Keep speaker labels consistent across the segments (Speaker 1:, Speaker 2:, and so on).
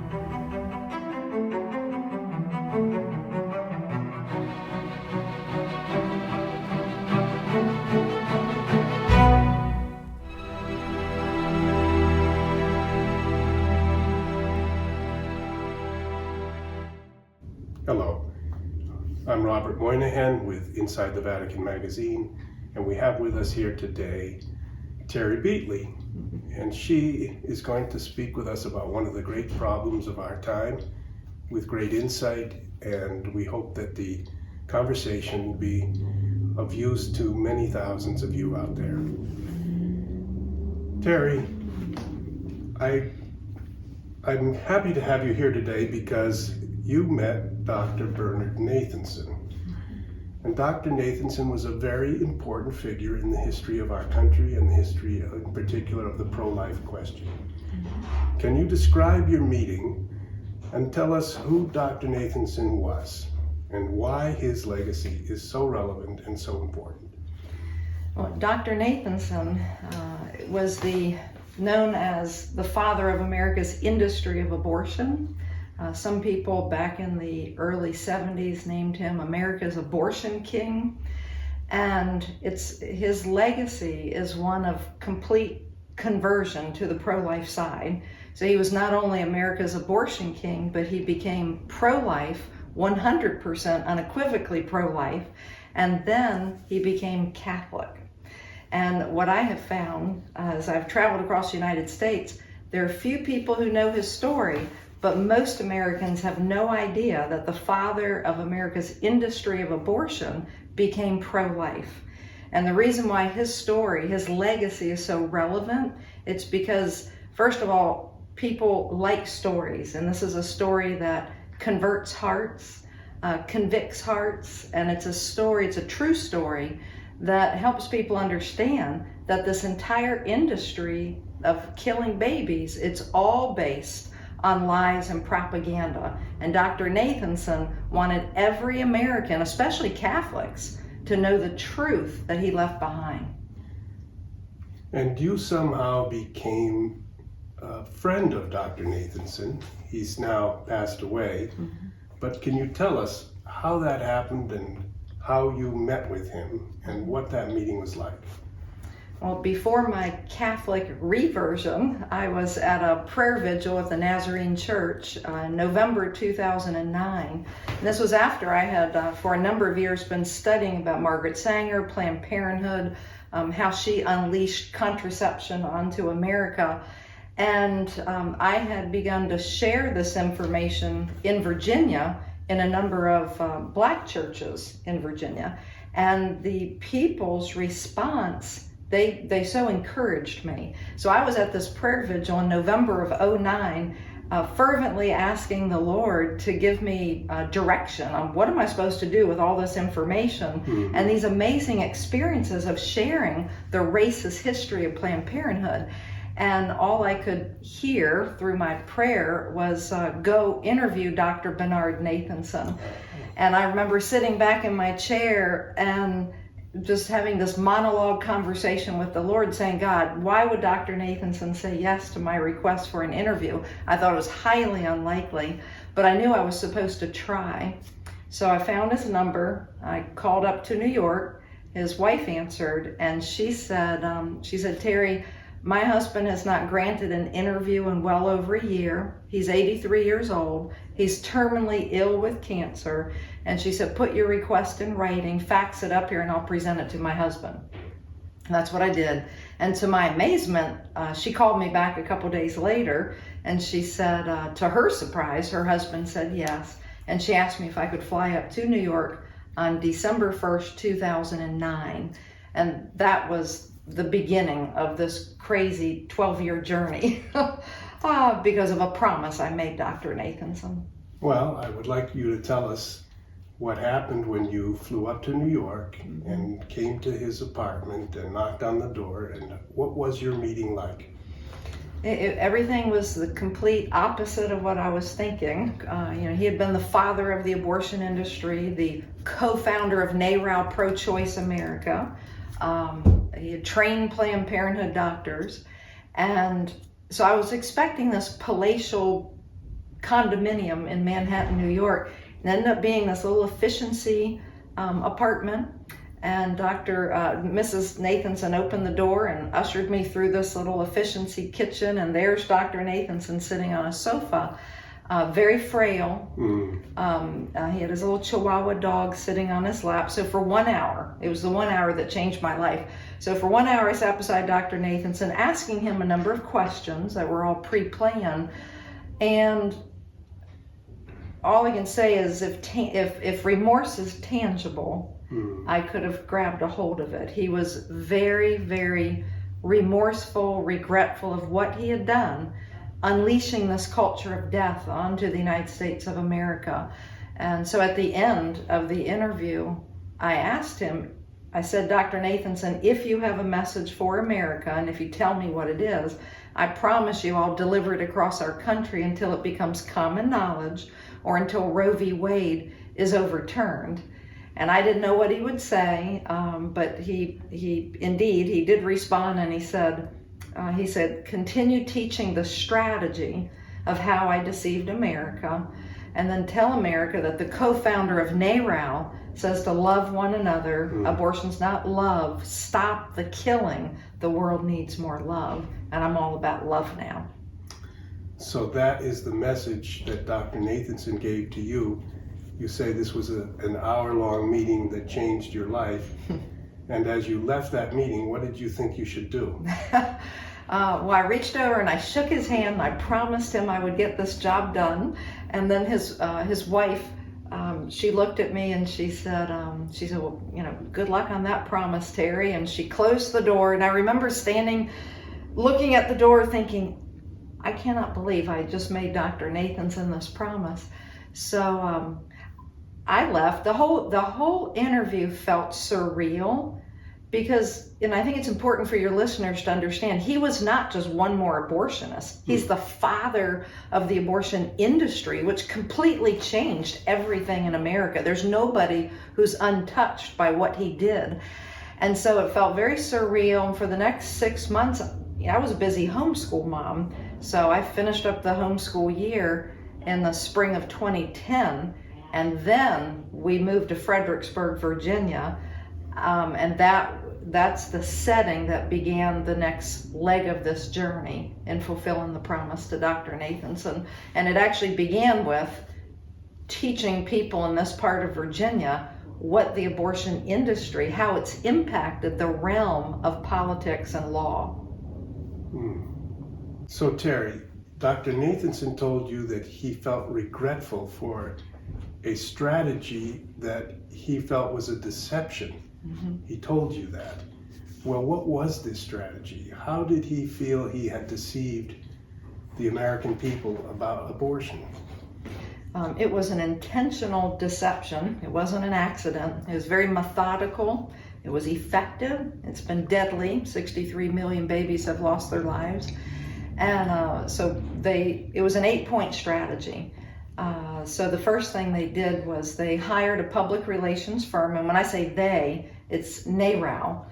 Speaker 1: Hello, I'm Robert Moynihan with Inside the Vatican magazine, and we have with us here today Terry Beatley, and she is going to speak with us about one of the great problems of our time with great insight, and we hope that the conversation will be of use to many thousands of you out there. Terry, I'm happy to have you here today because you met Dr. Bernard Nathanson. And Dr. Nathanson was a very important figure in the history of our country and the history in particular of the pro-life question. Can you describe your meeting and tell us who Dr. Nathanson was and why his legacy is so relevant and so important?
Speaker 2: Well, Dr. Nathanson was known as the father of America's industry of abortion. Some people back in the early 70s named him America's abortion king. And his legacy is one of complete conversion to the pro-life side. So he was not only America's abortion king, but he became pro-life, 100% unequivocally pro-life, and then he became Catholic. And what I have found as I've traveled across the United States, there are few people who know his story, but most Americans have no idea that the father of America's industry of abortion became pro-life. And the reason why his story, his legacy is so relevant, it's because, first of all, people like stories. And this is a story that converts hearts, convicts hearts, and it's a true story that helps people understand that this entire industry of killing babies, it's all based on lies and propaganda. And Dr. Nathanson wanted every American, especially Catholics, to know the truth that he left behind.
Speaker 1: And you somehow became a friend of Dr. Nathanson. He's now passed away, but can you tell us how that happened and how you met with him and what that meeting was like?
Speaker 2: Well, before my Catholic reversion, I was at a prayer vigil at the Nazarene Church in November 2009. And this was after I had, for a number of years, been studying about Margaret Sanger, Planned Parenthood, how she unleashed contraception onto America. And I had begun to share this information in Virginia in a number of Black churches in Virginia. And the people's response, they so encouraged me. So I was at this prayer vigil in November of 2009, fervently asking the Lord to give me direction on what am I supposed to do with all this information and these amazing experiences of sharing the racist history of Planned Parenthood. And all I could hear through my prayer was go interview Dr. Bernard Nathanson. And I remember sitting back in my chair and just having this monologue conversation with the Lord, saying, God, why would Dr. Nathanson say yes to my request for an interview? I thought it was highly unlikely, but I knew I was supposed to try. So I found his number. I called up to New York. His wife answered, and she said, Terry, my husband has not granted an interview in well over a year. He's 83 years old. He's terminally ill with cancer. And she said, put your request in writing, fax it up here, and I'll present it to my husband. And that's what I did. And to my amazement, she called me back a couple days later, and she said, to her surprise, her husband said yes. And she asked me if I could fly up to New York on December 1st, 2009. And that was the beginning of this crazy 12-year journey because of a promise I made Dr. Nathanson.
Speaker 1: Well, I would like you to tell us what happened when you flew up to New York and came to his apartment and knocked on the door, and what was your meeting like?
Speaker 2: Everything was the complete opposite of what I was thinking. He had been the father of the abortion industry, the co-founder of NARAL Pro-Choice America. He had trained Planned Parenthood doctors. And so I was expecting this palatial condominium in Manhattan, New York. It ended up being this little efficiency apartment. And Mrs. Nathanson opened the door and ushered me through this little efficiency kitchen, and there's Dr. Nathanson sitting on a sofa, very frail. He had his little Chihuahua dog sitting on his lap. So for 1 hour, it was the 1 hour that changed my life. So for 1 hour, I sat beside Dr. Nathanson, asking him a number of questions that were all pre-planned. And all I can say is if remorse is tangible, I could have grabbed a hold of it. He was very, very remorseful, regretful of what he had done, unleashing this culture of death onto the United States of America. And so at the end of the interview, I asked him, I said, Dr. Nathanson, if you have a message for America, and if you tell me what it is, I promise you I'll deliver it across our country until it becomes common knowledge or until Roe v. Wade is overturned. And I didn't know what he would say, but he did respond, and he said, continue teaching the strategy of how I deceived America, and then tell America that the co-founder of NARAL says to love one another. Abortion's not love. Stop the killing. The world needs more love, and I'm all about love now.
Speaker 1: So that is the message that Dr. Nathanson gave to you. You say this was an hour-long meeting that changed your life. And as you left that meeting, what did you think you should do?
Speaker 2: Well, I reached over and I shook his hand, and I promised him I would get this job done. And then his wife, she looked at me and she said, well, good luck on that promise, Terry. And she closed the door. And I remember standing, looking at the door, thinking, I cannot believe I just made Dr. Nathanson this promise. So I left. The whole interview felt surreal because, and I think it's important for your listeners to understand, he was not just one more abortionist. He's the father of the abortion industry, which completely changed everything in America. There's nobody who's untouched by what he did. And so it felt very surreal. And for the next 6 months, I was a busy homeschool mom. So I finished up the homeschool year in the spring of 2010. And then we moved to Fredericksburg, Virginia, and that's the setting that began the next leg of this journey in fulfilling the promise to Dr. Nathanson. And it actually began with teaching people in this part of Virginia what the abortion industry, how it's impacted the realm of politics and law.
Speaker 1: So Terry, Dr. Nathanson told you that he felt regretful for a strategy that he felt was a deception. He told you that. Well, what was this strategy? How did he feel he had deceived the American people about abortion?
Speaker 2: It was an intentional deception. It wasn't an accident. It was very methodical. It was effective. It's been deadly. 63 million babies have lost their lives. And so it was an 8-point strategy. So the first thing they did was they hired a public relations firm, and when I say they, it's NARAL.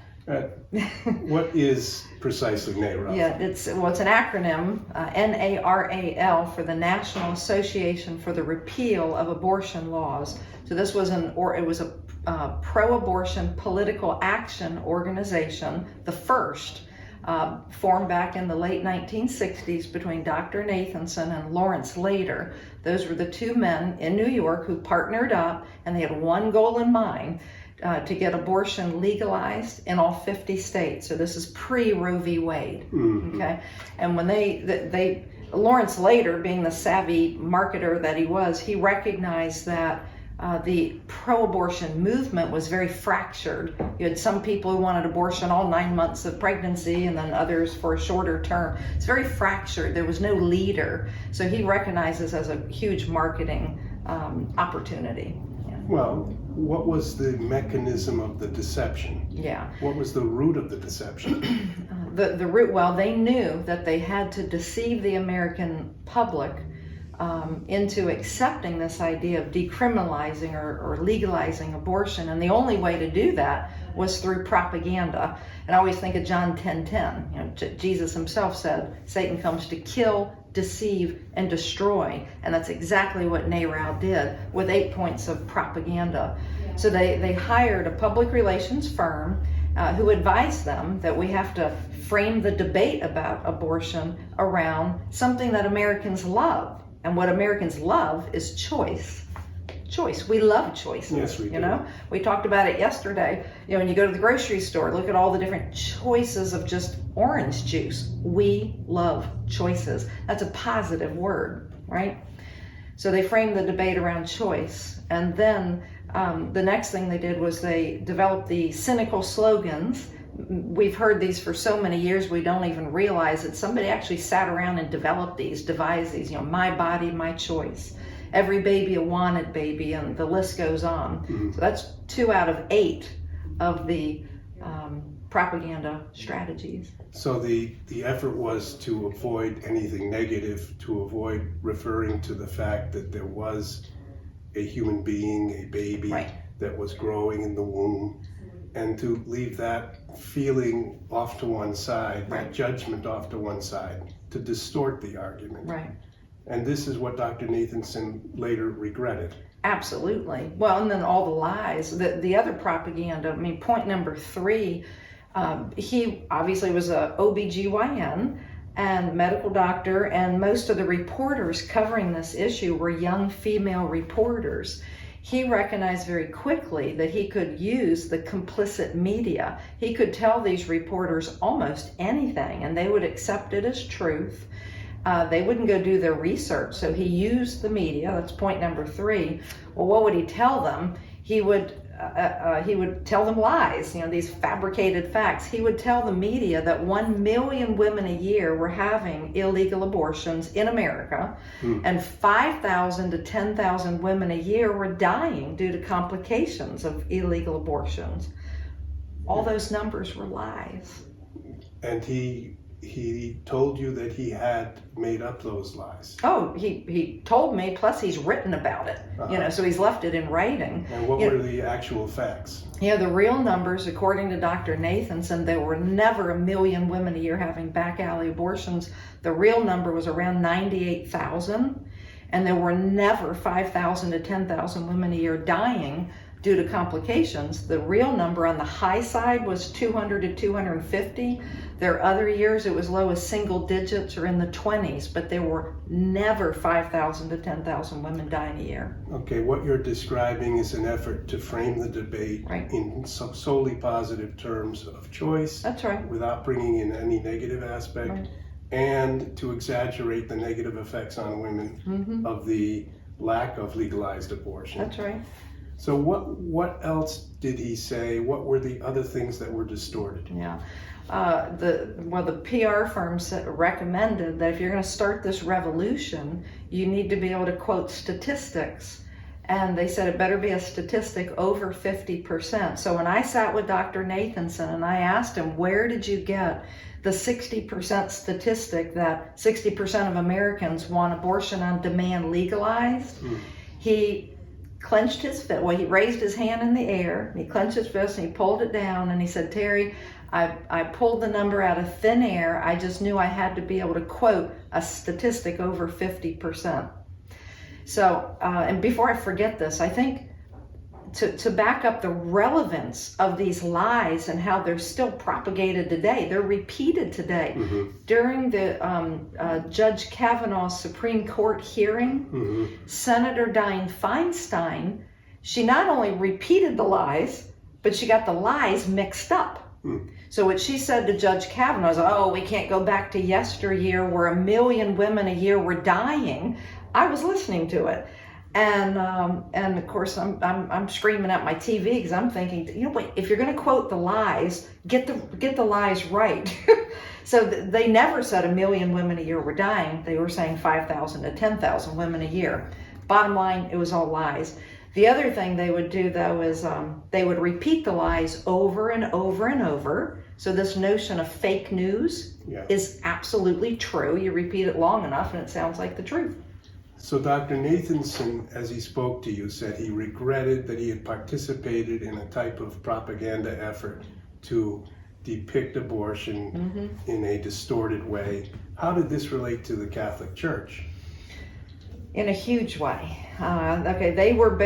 Speaker 1: What is precisely NARAL?
Speaker 2: Yeah, it's an acronym, NARAL, for the National Association for the Repeal of Abortion Laws. So this was a pro-abortion political action organization, the first. Formed back in the late 1960s between Dr. Nathanson and Lawrence Lader. Those were the two men in New York who partnered up, and they had one goal in mind, to get abortion legalized in all 50 states. So this is pre-Roe v. Wade. Okay, and when Lawrence Lader, being the savvy marketer that he was, he recognized that the pro-abortion movement was very fractured. You had some people who wanted abortion all 9 months of pregnancy, and then others for a shorter term. It's very fractured. There was no leader. So he recognized this as a huge marketing opportunity. Yeah.
Speaker 1: Well, what was the mechanism of the deception?
Speaker 2: Yeah.
Speaker 1: What was the root of the deception?
Speaker 2: The root, well, they knew that they had to deceive the American public into accepting this idea of decriminalizing or legalizing abortion. And the only way to do that was through propaganda. And I always think of John 10:10. You know, Jesus himself said, Satan comes to kill, deceive, and destroy. And that's exactly what NARAL did with 8 points of propaganda. So they hired a public relations firm who advised them that we have to frame the debate about abortion around something that Americans love. And what Americans love is choice. Choice. We love choices.
Speaker 1: Yes, we do.
Speaker 2: You know, we talked about it yesterday. You know, when you go to the grocery store, look at all the different choices of just orange juice. We love choices. That's a positive word, right? So they framed the debate around choice. And then the next thing they did was they developed the cynical slogans. We've heard these for so many years, we don't even realize that somebody actually sat around and developed these, devised these, you know, my body, my choice. Every baby a wanted baby, and the list goes on. Mm-hmm. So that's 2 out of 8 of the propaganda strategies.
Speaker 1: So the effort was to avoid anything negative, to avoid referring to the fact that there was a human being, a baby, right, that was growing in the womb, and to leave that feeling off to one side, right, that judgment off to one side, to distort the argument.
Speaker 2: Right.
Speaker 1: And this is what Dr. Nathanson later regretted.
Speaker 2: Absolutely. Well, and then all the lies, the other propaganda. I mean, point number 3, he obviously was a OBGYN and medical doctor, and most of the reporters covering this issue were young female reporters. He recognized very quickly that he could use the complicit media. He could tell these reporters almost anything, and they would accept it as truth. They wouldn't go do their research, so he used the media. That's point number 3. Well, what would he tell them? He would tell them lies, you know, these fabricated facts. He would tell the media that 1 million women a year were having illegal abortions in America, and 5,000 to 10,000 women a year were dying due to complications of illegal abortions. All those numbers were lies.
Speaker 1: And he told you that he had made up those lies.
Speaker 2: Oh, he told me, plus he's written about it, you know, so he's left it in writing.
Speaker 1: And what were the actual facts?
Speaker 2: Yeah, the real numbers, according to Dr. Nathanson, there were never 1 million women a year having back alley abortions. The real number was around 98,000, and there were never 5,000 to 10,000 women a year dying due to complications. The real number on the high side was 200 to 250. There are other years it was low as single digits or in the 20s, but there were never 5,000 to 10,000 women dying a year.
Speaker 1: Okay, what you're describing is an effort to frame the debate, right, in solely positive terms of choice.
Speaker 2: That's right.
Speaker 1: Without bringing in any negative aspect,
Speaker 2: right,
Speaker 1: and to exaggerate the negative effects on women of the lack of legalized abortion.
Speaker 2: That's right.
Speaker 1: So what else did he say? What were the other things that were distorted?
Speaker 2: Yeah. The PR firms recommended that if you're going to start this revolution, you need to be able to quote statistics. And they said it better be a statistic over 50%. So when I sat with Dr. Nathanson and I asked him, where did you get the 60% statistic that 60% of Americans want abortion on demand legalized? He clenched his fist. Well, he raised his hand in the air, and he clenched his fist, and he pulled it down, and he said, Terry, I pulled the number out of thin air. I just knew I had to be able to quote a statistic over 50%. So, and before I forget this, I think to back up the relevance of these lies and how they're still propagated today, they're repeated today. During the Judge Kavanaugh's Supreme Court hearing, Senator Dianne Feinstein, she not only repeated the lies, but she got the lies mixed up. So what she said to Judge Kavanaugh is, oh, we can't go back to yesteryear where 1 million women a year were dying. I was listening to it. And of course I'm screaming at my TV because I'm thinking, you know, wait, if you're going to quote the lies, get the lies right. So they never said 1 million women a year were dying. They were saying 5,000 to 10,000 women a year. Bottom line, it was all lies. The other thing they would do, though, is they would repeat the lies over and over and over. So this notion of fake news is absolutely true. You repeat it long enough and it sounds like the truth.
Speaker 1: So Dr. Nathanson, as he spoke to you, said he regretted that he had participated in a type of propaganda effort to depict abortion in a distorted way. How did this relate to the Catholic Church?
Speaker 2: In a huge way. NARAL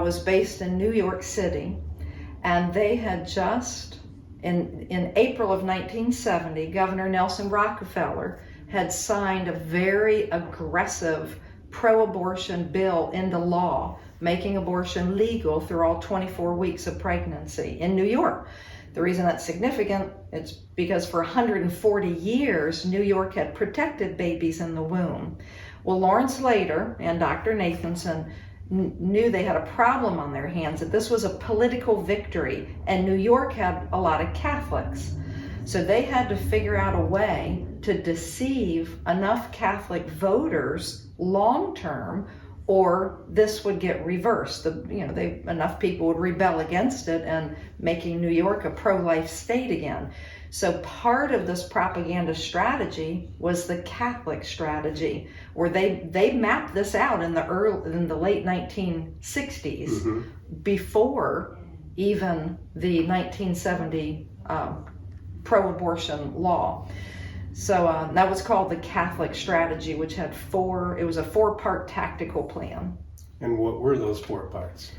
Speaker 2: was based in New York City, and they had just, in April of 1970, Governor Nelson Rockefeller had signed a very aggressive pro-abortion bill into law, making abortion legal through all 24 weeks of pregnancy in New York. The reason that's significant is because for 140 years, New York had protected babies in the womb. Well, Lawrence Slater and Dr. Nathanson knew they had a problem on their hands, that this was a political victory, and New York had a lot of Catholics. So they had to figure out a way to deceive enough Catholic voters long-term, or this would get reversed. Enough people would rebel against it and making New York a pro-life state again. So part of this propaganda strategy was the Catholic strategy, where they mapped this out in the late 1960s, before even the 1970 pro-abortion law. So that was called the Catholic strategy, which had it was a 4-part tactical plan.
Speaker 1: And what were those 4 parts?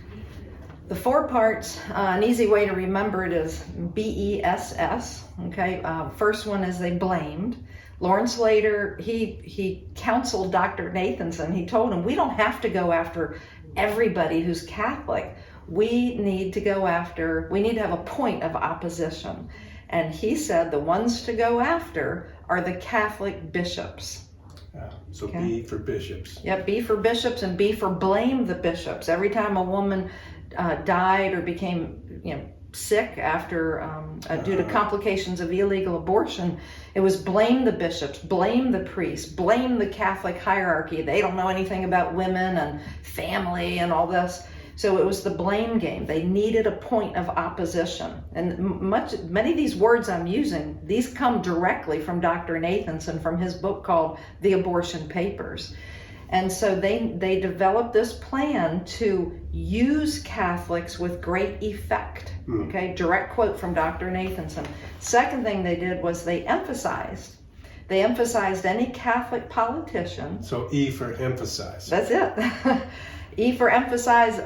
Speaker 2: The 4 parts, an easy way to remember it is BESS. Okay, first one is they blamed. Lawrence Slater, he counseled Dr. Nathanson. He told him, we don't have to go after everybody who's Catholic. We need to have a point of opposition. And he said the ones to go after are the Catholic bishops.
Speaker 1: So okay. B for bishops.
Speaker 2: Yep, B for bishops, and B for blame the bishops. Every time a woman died or became sick after due to complications of illegal abortion, it was blame the bishops, blame the priests, blame the Catholic hierarchy. They don't know anything about women and family and all this. So it was the blame game. They needed a point of opposition. And many of these words I'm using, these come directly from Dr. Nathanson from his book called The Abortion Papers. And so they developed this plan to use Catholics with great effect. Okay, direct quote from Dr. Nathanson. Second thing they did was they emphasized any Catholic politician.
Speaker 1: So E for emphasize.
Speaker 2: That's it. E for emphasize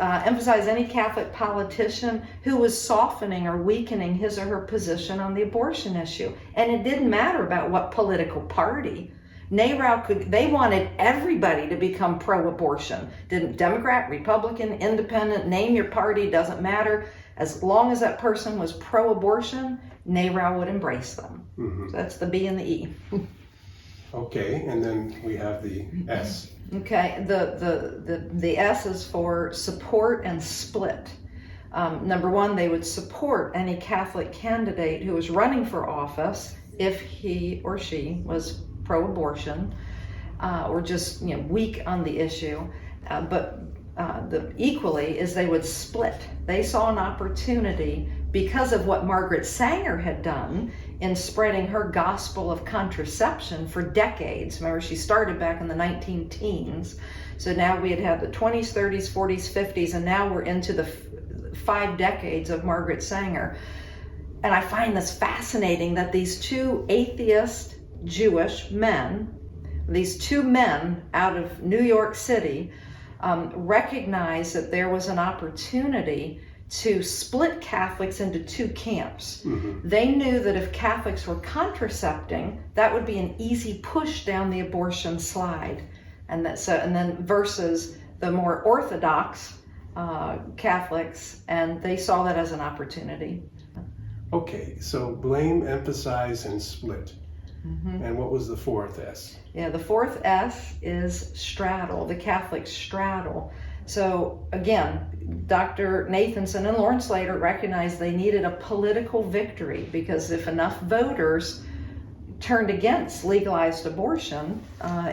Speaker 2: any Catholic politician who was softening or weakening his or her position on the abortion issue. And it didn't matter about what political party. NARAL they wanted everybody to become pro-abortion. Didn't Democrat, Republican, Independent, name your party, doesn't matter. As long as that person was pro-abortion, NARAL would embrace them. So that's the B and the E.
Speaker 1: Okay, and then we have the S.
Speaker 2: Okay, the S is for support and split. Number one, they would support any Catholic candidate who was running for office if he or she was pro-abortion or just weak on the issue. But equally is they would split. They saw an opportunity because of what Margaret Sanger had done in spreading her gospel of contraception for decades. Remember, she started back in the 19-teens. So now we had the 20s, 30s, 40s, 50s, and now we're into the 5 decades of Margaret Sanger. And I find this fascinating that these 2 atheist Jewish men, these 2 men out of New York City, recognized that there was an opportunity to split Catholics into 2 camps. They knew that if Catholics were contracepting, that would be an easy push down the abortion slide, and then versus the more orthodox Catholics, and they saw that as an opportunity.
Speaker 1: Okay, so blame, emphasize, and split. And what was the 4th S?
Speaker 2: Yeah, the 4th S is straddle, the Catholic straddle. So again, Dr. Nathanson and Lawrence Slater recognized they needed a political victory, because if enough voters turned against legalized abortion,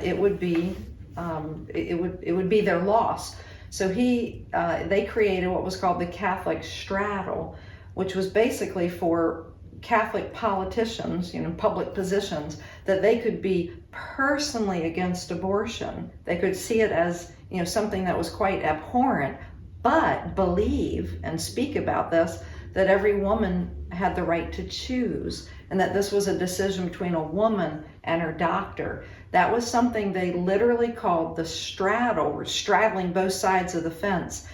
Speaker 2: it would be their loss. So they created what was called the Catholic Straddle, which was basically for Catholic politicians, public positions, that they could be personally against abortion. They could see it as, something that was quite abhorrent, but believe and speak about this, that every woman had the right to choose, and that this was a decision between a woman and her doctor. That was something they literally called the straddle, or straddling both sides of the fence.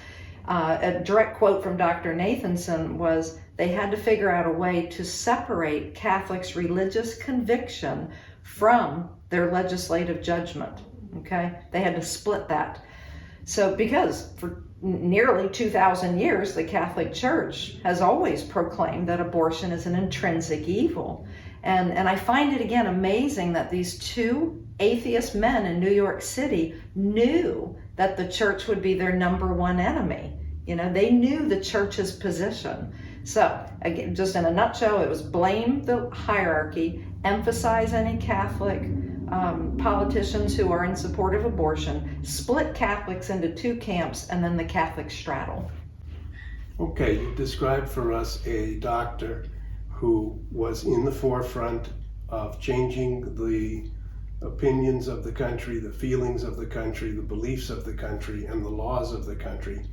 Speaker 2: A direct quote from Dr. Nathanson was, they had to figure out a way to separate Catholics' religious conviction from their legislative judgment. Okay? They had to split that. So, because for nearly 2,000 years, the Catholic Church has always proclaimed that abortion is an intrinsic evil. And I find it, again, amazing that these two atheist men in New York City knew that the church would be their number one enemy. They knew the church's position. So, again, just in a nutshell, it was blame the hierarchy, emphasize any Catholic politicians who are in support of abortion, split Catholics into two camps, and then the Catholic Straddle.
Speaker 1: Okay, you described for us a doctor who was in the forefront of changing the opinions of the country, the feelings of the country, the beliefs of the country, and the laws of the country.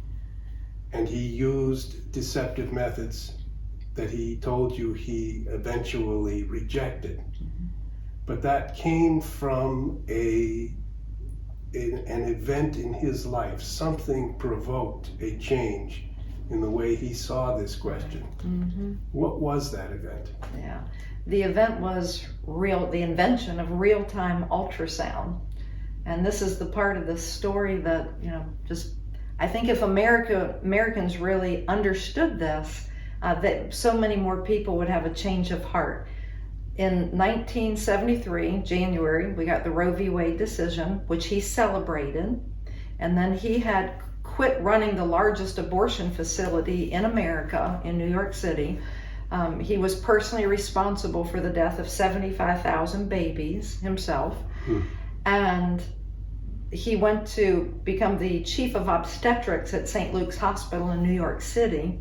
Speaker 1: And he used deceptive methods that he told you he eventually rejected. But that came from an event in his life. Something provoked a change in the way he saw this question. Mm-hmm. What was that event?
Speaker 2: Yeah, the event was the invention of real-time ultrasound. And this is the part of the story that, I think if Americans really understood this, that so many more people would have a change of heart. In 1973, January, we got the Roe v. Wade decision, which he celebrated. And then he had quit running the largest abortion facility in America, in New York City. He was personally responsible for the death of 75,000 babies himself. And he went to become the chief of obstetrics at St. Luke's Hospital in New York City.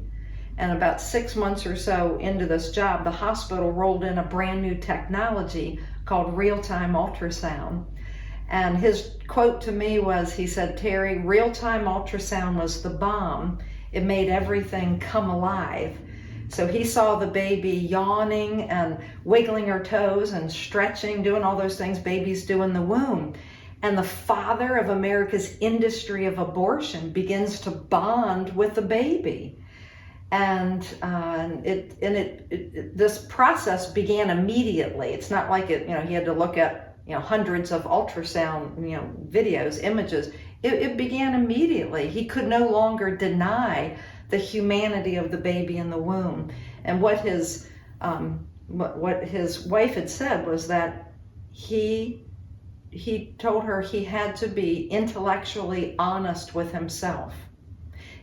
Speaker 2: And about 6 months or so into this job, the hospital rolled in a brand new technology called real-time ultrasound. And his quote to me was, he said, "Terry, real-time ultrasound was the bomb. It made everything come alive." So he saw the baby yawning and wiggling her toes and stretching, doing all those things babies do in the womb. And the father of America's industry of abortion begins to bond with the baby. And this process began immediately. It's not like he had to look at hundreds of ultrasound videos, images. It began immediately. He could no longer deny the humanity of the baby in the womb. And what his wife had said was that he told her he had to be intellectually honest with himself.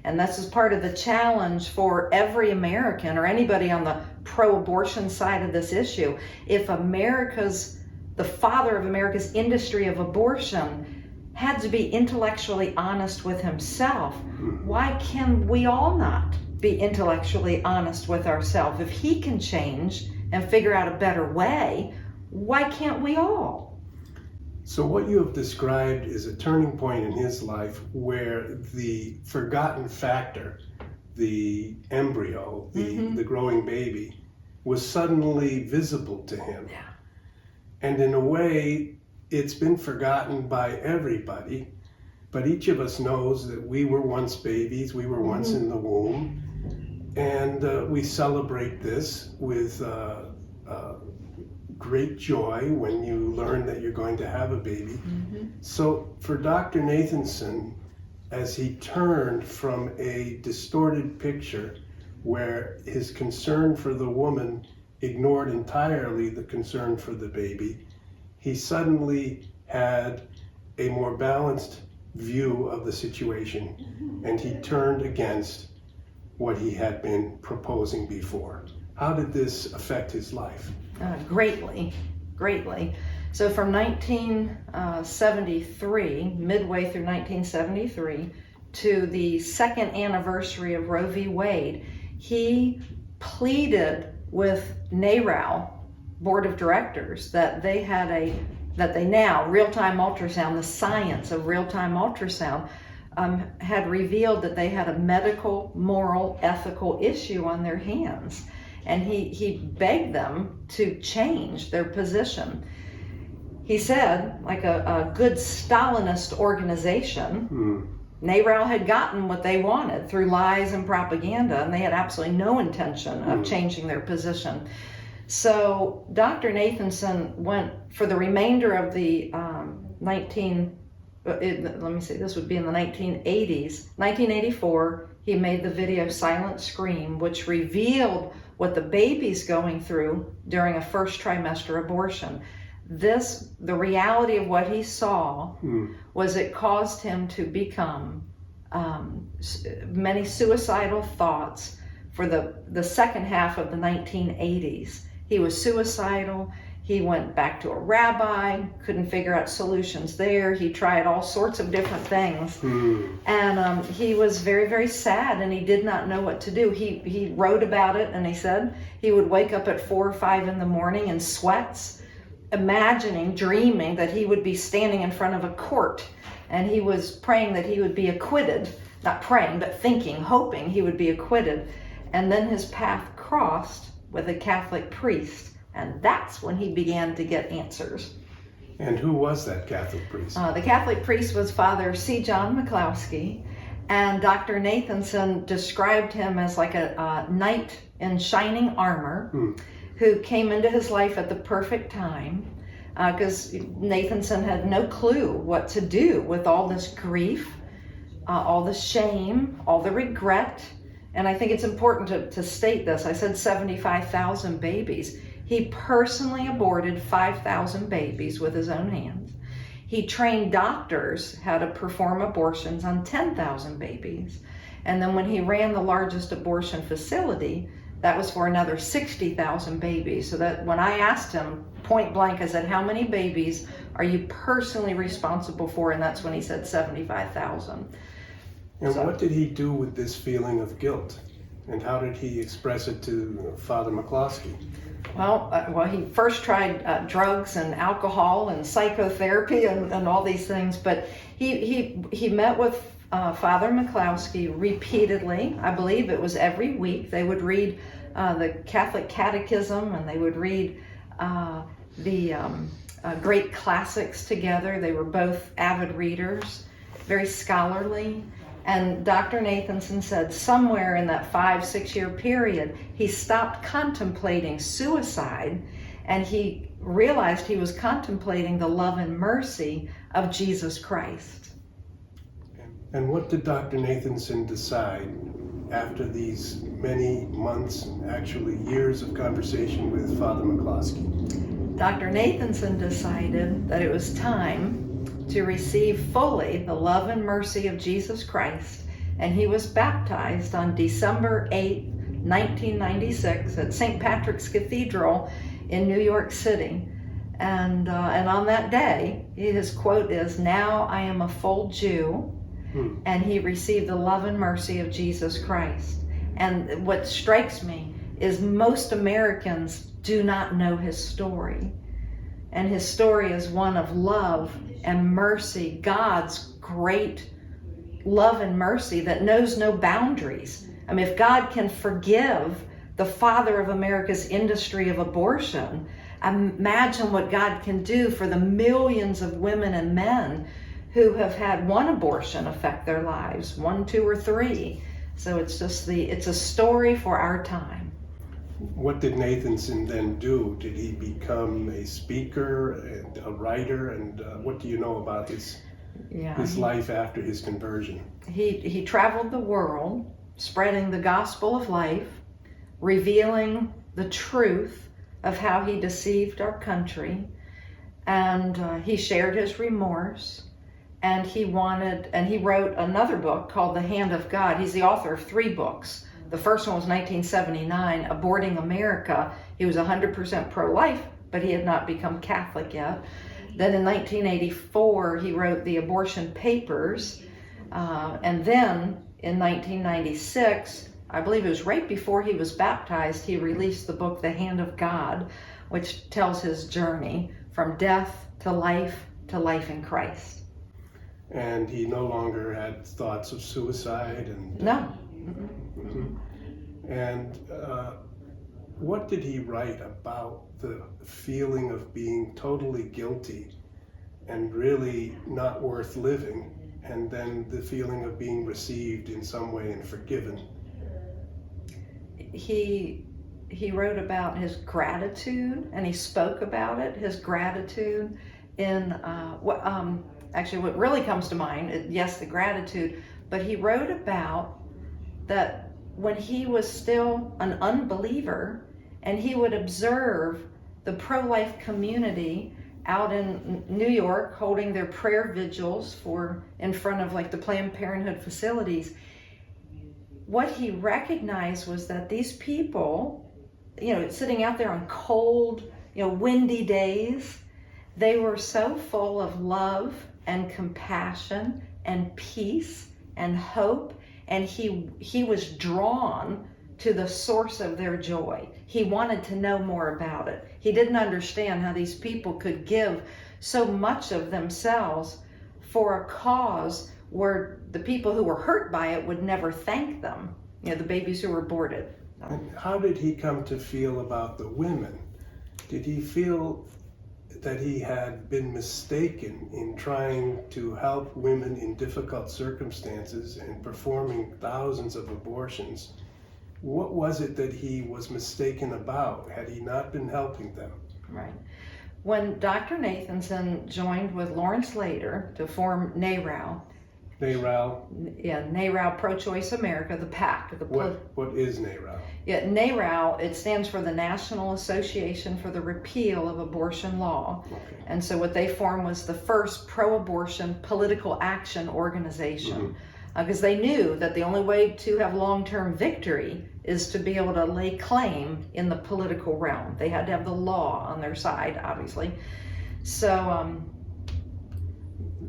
Speaker 2: And this is part of the challenge for every American or anybody on the pro-abortion side of this issue. If the father of America's industry of abortion had to be intellectually honest with himself, why can we all not be intellectually honest with ourselves? If he can change and figure out a better way, why can't we all?
Speaker 1: So what you have described is a turning point in his life where the forgotten factor, the embryo, the growing baby, was suddenly visible to him.
Speaker 2: Yeah.
Speaker 1: And in a way, it's been forgotten by everybody, but each of us knows that we were once babies, we were once in the womb, and we celebrate this with great joy when you learn that you're going to have a baby. So for Dr. Nathanson, as he turned from a distorted picture where his concern for the woman ignored entirely the concern for the baby, he suddenly had a more balanced view of the situation, and he turned against what he had been proposing before. How did this affect his life?
Speaker 2: Greatly. So from 1973, midway through 1973, to the second anniversary of Roe v. Wade, he pleaded with NARAL Board of Directors that they had a that they now, real-time ultrasound, the science of real-time ultrasound, had revealed that they had a medical, moral, ethical issue on their hands. And he begged them to change their position. He said, like a good Stalinist organization, NARAL had gotten what they wanted through lies and propaganda, and they had absolutely no intention of changing their position. So Dr. Nathanson went for the remainder of the this would be in the 1980s. 1984, he made the video Silent Scream, which revealed what the baby's going through during a first trimester abortion. The reality of what he saw was it caused him to become many suicidal thoughts for the second half of the 1980s. He was suicidal. He went back to a rabbi, couldn't figure out solutions there. He tried all sorts of different things. And he was very, very sad, and he did not know what to do. He wrote about it, and he said he would wake up at 4 or 5 in the morning in sweats, imagining, dreaming that he would be standing in front of a court, and he was praying that he would be acquitted. Not praying, but thinking, hoping he would be acquitted. And then his path crossed with a Catholic priest. And that's when he began to get answers.
Speaker 1: And who was that Catholic priest?
Speaker 2: The Catholic priest was Father C. John McCloskey, and Dr. Nathanson described him as like a knight in shining armor who came into his life at the perfect time, because Nathanson had no clue what to do with all this grief, all the shame, all the regret. And I think it's important to state this. I said 75,000 babies. He personally aborted 5,000 babies with his own hands. He trained doctors how to perform abortions on 10,000 babies. And then when he ran the largest abortion facility, that was for another 60,000 babies. So that when I asked him point blank, I said, how many babies are you personally responsible for? And that's when he said 75,000.
Speaker 1: And what did he do with this feeling of guilt? And how did he express it to Father McCloskey?
Speaker 2: Well, he first tried drugs and alcohol and psychotherapy and all these things, but he met with Father McCloskey repeatedly. I believe it was every week. They would read the Catholic Catechism, and they would read the great classics together. They were both avid readers, very scholarly. And Dr. Nathanson said somewhere in that 5-6 year period, he stopped contemplating suicide, and he realized he was contemplating the love and mercy of Jesus Christ.
Speaker 1: And what did Dr. Nathanson decide after these many months, actually years of conversation with Father McCloskey?
Speaker 2: Dr. Nathanson decided that it was time to receive fully the love and mercy of Jesus Christ, and he was baptized on December 8, 1996 at St. Patrick's Cathedral in New York City. And on that day, his quote is, "Now I am a full Jew," and he received the love and mercy of Jesus Christ. And what strikes me is most Americans do not know his story. And his story is one of love and mercy, God's great love and mercy that knows no boundaries. I mean, if God can forgive the father of America's industry of abortion, imagine what God can do for the millions of women and men who have had one abortion affect their lives, 1, 2, or 3. So it's a story for our time.
Speaker 1: What did Nathanson then do? Did he become a speaker and a writer? And what do you know about his life after his conversion?
Speaker 2: He traveled the world, spreading the gospel of life, revealing the truth of how he deceived our country, and he shared his remorse. And he wrote another book called The Hand of God. He's the author of 3 books. The first one was 1979, Aborting America. He was 100% pro-life, but he had not become Catholic yet. Then in 1984, he wrote the Abortion Papers. And then in 1996, I believe it was right before he was baptized, he released the book, The Hand of God, which tells his journey from death to life in Christ.
Speaker 1: And he no longer had thoughts of suicide and...
Speaker 2: No.
Speaker 1: Mhm. And what did he write about the feeling of being totally guilty and really not worth living, and then the feeling of being received in some way and forgiven?
Speaker 2: He wrote about his gratitude, and he spoke about it, his gratitude in what really comes to mind, yes, the gratitude, but he wrote about that when he was still an unbeliever and he would observe the pro-life community out in New York holding their prayer vigils in front of like the Planned Parenthood facilities, what he recognized was that these people, sitting out there on cold, windy days, they were so full of love and compassion and peace and hope, and he was drawn to the source of their joy. He wanted to know more about it. He didn't understand how these people could give so much of themselves for a cause where the people who were hurt by it would never thank them, the babies who were aborted.
Speaker 1: And how did he come to feel about the women? Did he feel that he had been mistaken in trying to help women in difficult circumstances and performing thousands of abortions? What was it that he was mistaken about? Had he not been helping them?
Speaker 2: Right. When Dr. Nathanson joined with Lawrence Lader to form NARAL, NARAL Pro-Choice America, the PAC.
Speaker 1: What is NARAL?
Speaker 2: Yeah, NARAL, it stands for the National Association for the Repeal of Abortion Law.
Speaker 1: Okay.
Speaker 2: And so what they formed was the first pro-abortion political action organization. Because they knew that the only way to have long-term victory is to be able to lay claim in the political realm. They had to have the law on their side, obviously. So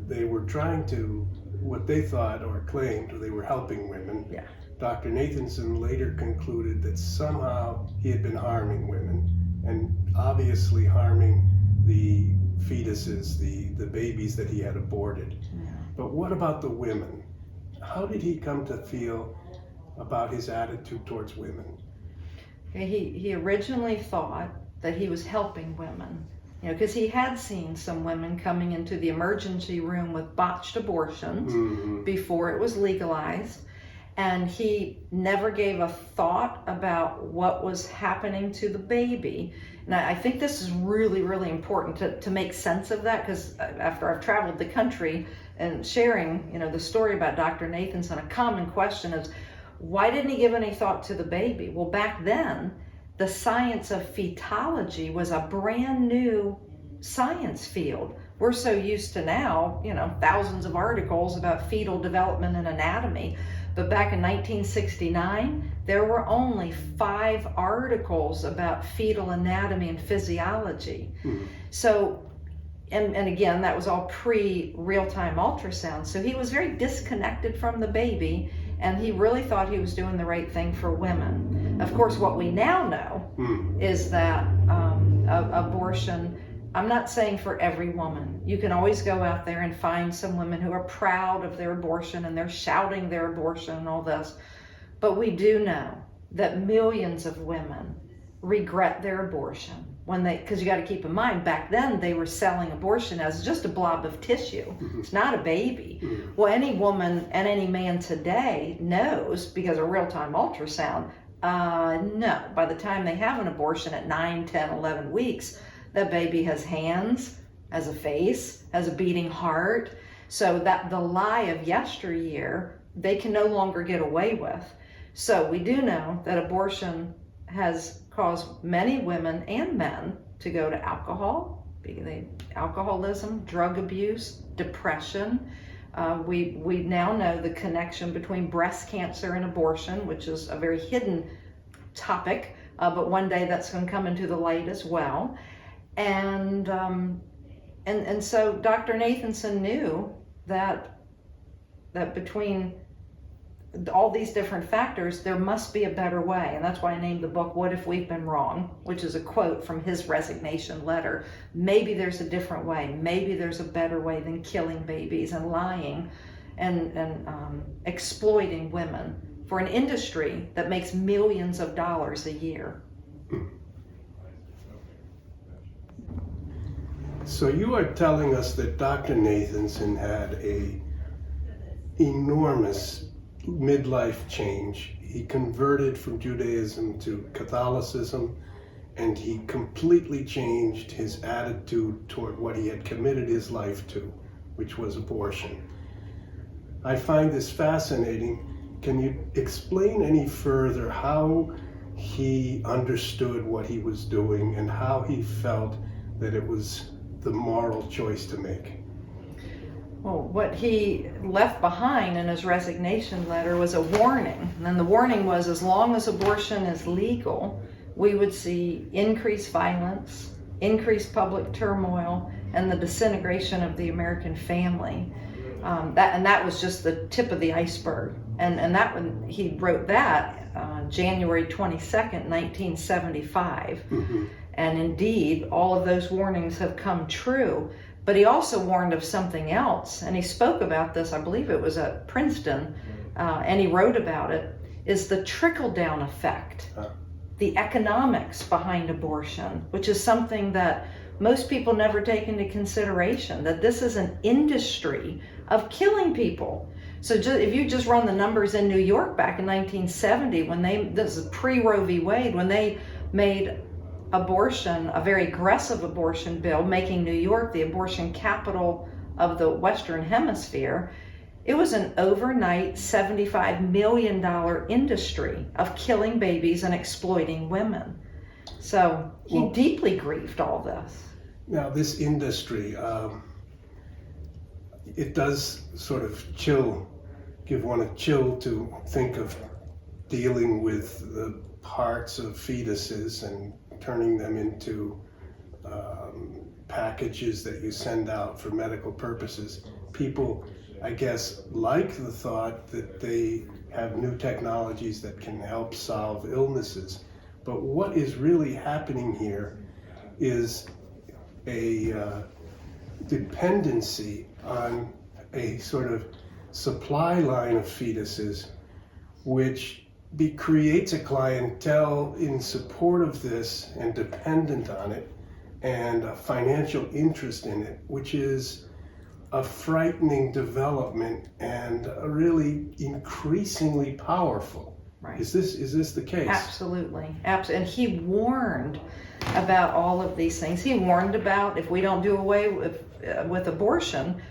Speaker 1: they were trying to, what they thought or claimed, they were helping women.
Speaker 2: Yeah.
Speaker 1: Dr. Nathanson later concluded that somehow he had been harming women, and obviously harming the fetuses, the babies that he had aborted.
Speaker 2: Yeah.
Speaker 1: But what about the women? How did he come to feel about his attitude towards women?
Speaker 2: He originally thought that he was helping women, because he had seen some women coming into the emergency room with botched abortions before it was legalized, and he never gave a thought about what was happening to the baby. And I think this is really, really important to make sense of that, because after I've traveled the country and sharing, the story about Dr. Nathanson, a common question is, why didn't he give any thought to the baby? Well, back then, the science of fetology was a brand new science field. We're so used to now, thousands of articles about fetal development and anatomy. But back in 1969, there were only 5 articles about fetal anatomy and physiology. So, and again, that was all pre-real-time ultrasound. So he was very disconnected from the baby, and he really thought he was doing the right thing for women. Of course, what we now know is that abortion, I'm not saying for every woman. You can always go out there and find some women who are proud of their abortion and they're shouting their abortion and all this. But we do know that millions of women regret their abortion because you got to keep in mind, back then they were selling abortion as just a blob of tissue. It's not a baby. Well, any woman and any man today knows, because of real-time ultrasound, no, by the time they have an abortion at 9, 10, 11 weeks, that baby has hands, has a face, has a beating heart. So that the lie of yesteryear, they can no longer get away with. So we do know that abortion has caused many women and men to go to alcoholism, drug abuse, depression. We now know the connection between breast cancer and abortion, which is a very hidden topic, but one day that's going to come into the light as well. And so Dr. Nathanson knew that between all these different factors, there must be a better way. And that's why I named the book, What If We've Been Wrong, which is a quote from his resignation letter. Maybe there's a different way. Maybe there's a better way than killing babies and lying and exploiting women for an industry that makes millions of dollars a year.
Speaker 1: So you are telling us that Dr. Nathanson had a enormous midlife change. He converted from Judaism to Catholicism, and he completely changed his attitude toward what he had committed his life to, which was abortion. I find this fascinating. Can you explain any further how he understood what he was doing and how he felt that it was the moral choice to make?
Speaker 2: Well, what he left behind in his resignation letter was a warning. And then the warning was, as long as abortion is legal, we would see increased violence, increased public turmoil, and the disintegration of the American family. That was just the tip of the iceberg. And that when he wrote that January 22nd, 1975. Mm-hmm. And indeed, all of those warnings have come true. But he also warned of something else, and he spoke about this, I believe it was at Princeton, and he wrote about it, is the trickle-down effect, the economics behind abortion, which is something that most people never take into consideration, that this is an industry of killing people. So if you just run the numbers in New York back in 1970, this is pre-Roe v. Wade, when they made abortion, a very aggressive abortion bill, making New York the abortion capital of the Western Hemisphere, it was an overnight $75 million industry of killing babies and exploiting women. So he deeply grieved all this.
Speaker 1: Now, this industry, it does sort of give one a chill to think of dealing with the parts of fetuses and turning them into packages that you send out for medical purposes. People, I guess, like the thought that they have new technologies that can help solve illnesses. But what is really happening here is a dependency on a sort of supply line of fetuses, which creates a clientele in support of this and dependent on it, and a financial interest in it, which is a frightening development and a really increasingly powerful.
Speaker 2: Right.
Speaker 1: Is this the case?
Speaker 2: Absolutely. And he warned about all of these things. He warned about, if we don't do away with abortion,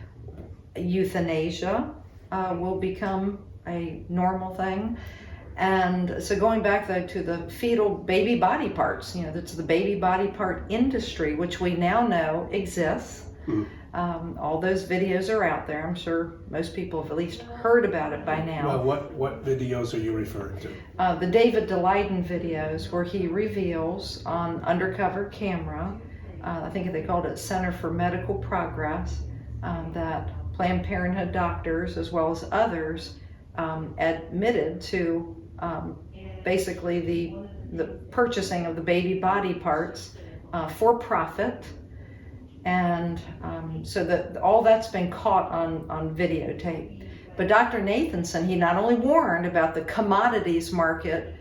Speaker 2: euthanasia will become a normal thing. And so going back though to the fetal baby body parts, that's the baby body part industry, which we now know exists. All those videos are out there. I'm sure most people have at least heard about it by now.
Speaker 1: Well, what videos are you referring to?
Speaker 2: The David DeLayden videos, where he reveals on undercover camera, I think they called it Center for Medical Progress, that Planned Parenthood doctors, as well as others, admitted to basically the purchasing of the baby body parts for profit. And so that all that's been caught on videotape. But Dr. Nathanson, he not only warned about the commodities market,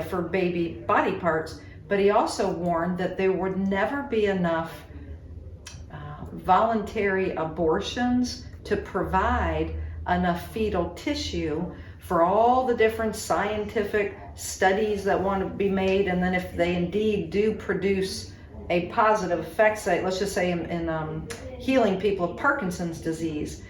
Speaker 2: for baby body parts, but he also warned that there would never be enough voluntary abortions to provide enough fetal tissue for all the different scientific studies that want to be made. And then if they indeed do produce a positive effect, say, let's just say in healing people of Parkinson's disease,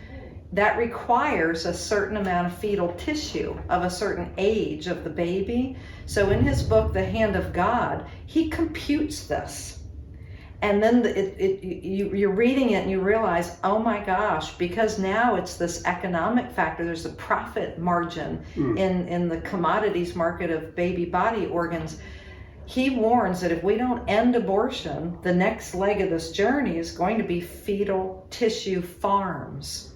Speaker 2: that requires a certain amount of fetal tissue of a certain age of the baby. So in his book, The Hand of God, he computes this. And then you're reading it and you realize, oh my gosh, because now it's this economic factor, there's a profit margin in the commodities market of baby body organs. He warns that if we don't end abortion, the next leg of this journey is going to be fetal tissue farms.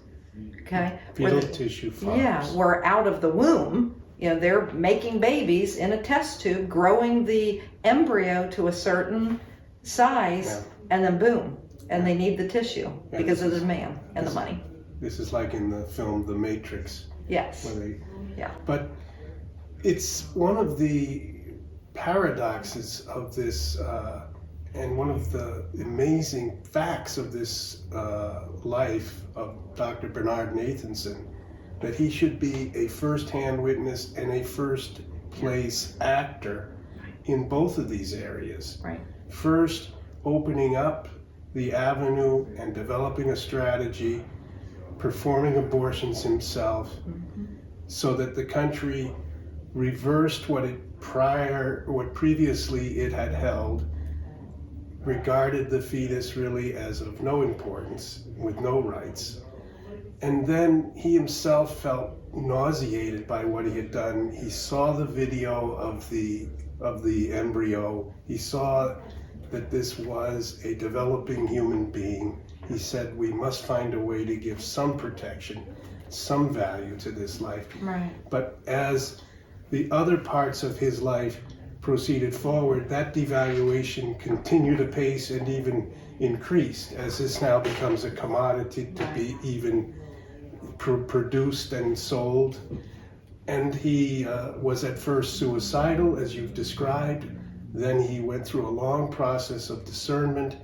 Speaker 2: okay?
Speaker 1: Fetal tissue farms.
Speaker 2: Yeah, where out of the womb, they're making babies in a test tube, growing the embryo to a certain size, and then boom, and they need the tissue because of the demand and the money.
Speaker 1: This is like in the film The Matrix.
Speaker 2: Yes.
Speaker 1: But it's one of the paradoxes of this, and one of the amazing facts of this life of Dr. Bernard Nathanson, that he should be a first-hand witness and a first-place actor in both of these areas.
Speaker 2: Right.
Speaker 1: First, opening up the avenue and developing a strategy, performing abortions himself, so that the country reversed what previously it had held, regarded the fetus really as of no importance, with no rights. And then he himself felt nauseated by what he had done. He saw the video of the embryo. He saw that this was a developing human being. He said, we must find a way to give some protection, some value to this life.
Speaker 2: Right.
Speaker 1: But as the other parts of his life proceeded forward, that devaluation continued apace and even increased, as this now becomes a commodity to be even produced and sold. And he was at first suicidal, as you've described. Then he went through a long process of discernment,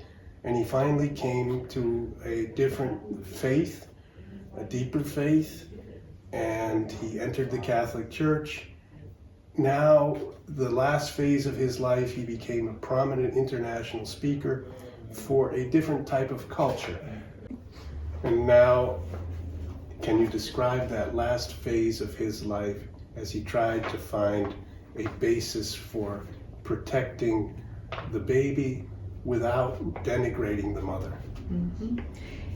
Speaker 1: and he finally came to a different faith, a deeper faith, and he entered the Catholic Church. Now, the last phase of his life, he became a prominent international speaker for a different type of culture. And now, can you describe that last phase of his life as he tried to find a basis for protecting the baby without denigrating the mother?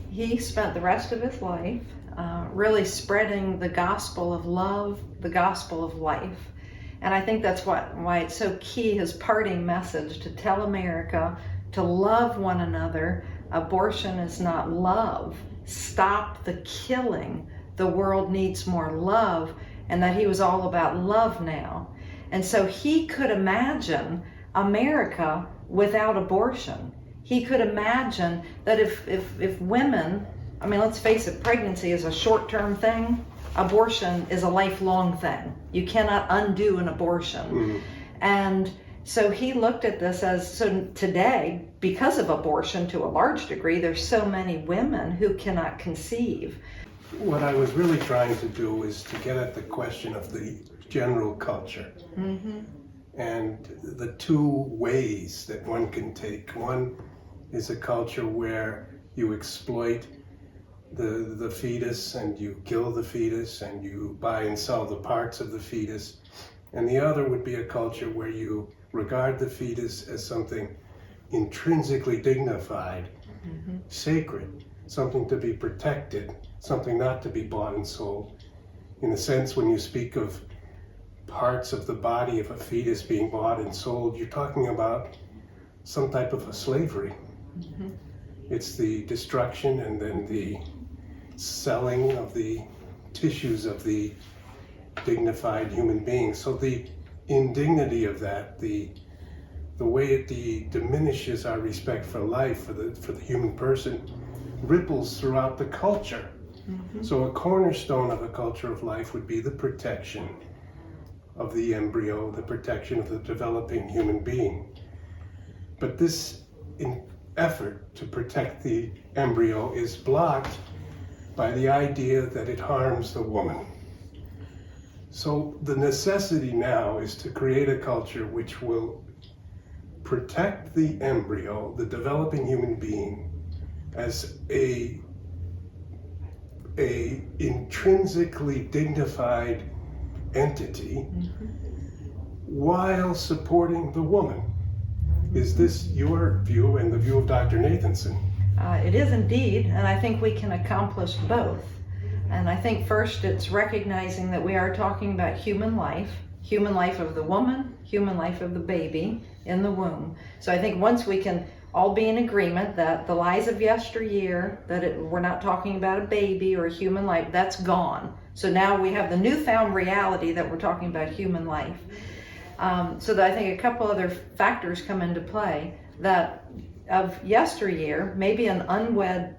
Speaker 2: He spent the rest of his life really spreading the gospel of love, the gospel of life. And I think that's why it's so key, his parting message, to tell America to love one another. Abortion is not love. Stop the killing. The world needs more love, and that he was all about love now. And so he could imagine America without abortion. He could imagine that if women, I mean, let's face it, pregnancy is a short-term thing. Abortion is a lifelong thing. You cannot undo an abortion. And so he looked at this as, so today, because of abortion to a large degree, there's so many women who cannot conceive.
Speaker 1: What I was really trying to do is to get at the question of the general culture. And the two ways that one can take. One is a culture where you exploit the fetus, and you kill the fetus, and you buy and sell the parts of the fetus. And the other would be a culture where you regard the fetus as something intrinsically dignified, sacred, something to be protected, something not to be bought and sold. In a sense, when you speak of parts of the body of a fetus being bought and sold, you're talking about some type of a slavery. It's the destruction and then the selling of the tissues of the dignified human being. So the indignity of that, the way it diminishes our respect for life, for the human person, ripples throughout the culture. So a cornerstone of a culture of life would be the protection of the embryo, the protection of the developing human being. But this effort to protect the embryo is blocked by the idea that it harms the woman. So the necessity now is to create a culture which will protect the embryo, the developing human being, as a intrinsically dignified entity, while supporting the woman. Is this your view and the view of Dr. Nathanson?
Speaker 2: It is indeed, and I think we can accomplish both. And I think first it's recognizing that we are talking about human life of the woman, human life of the baby in the womb. So I think once we can all be in agreement that the lies of yesteryear, we're not talking about a baby or a human life, that's gone. So now we have the newfound reality that we're talking about human life. So that I think a couple other factors come into play, that of yesteryear, maybe an unwed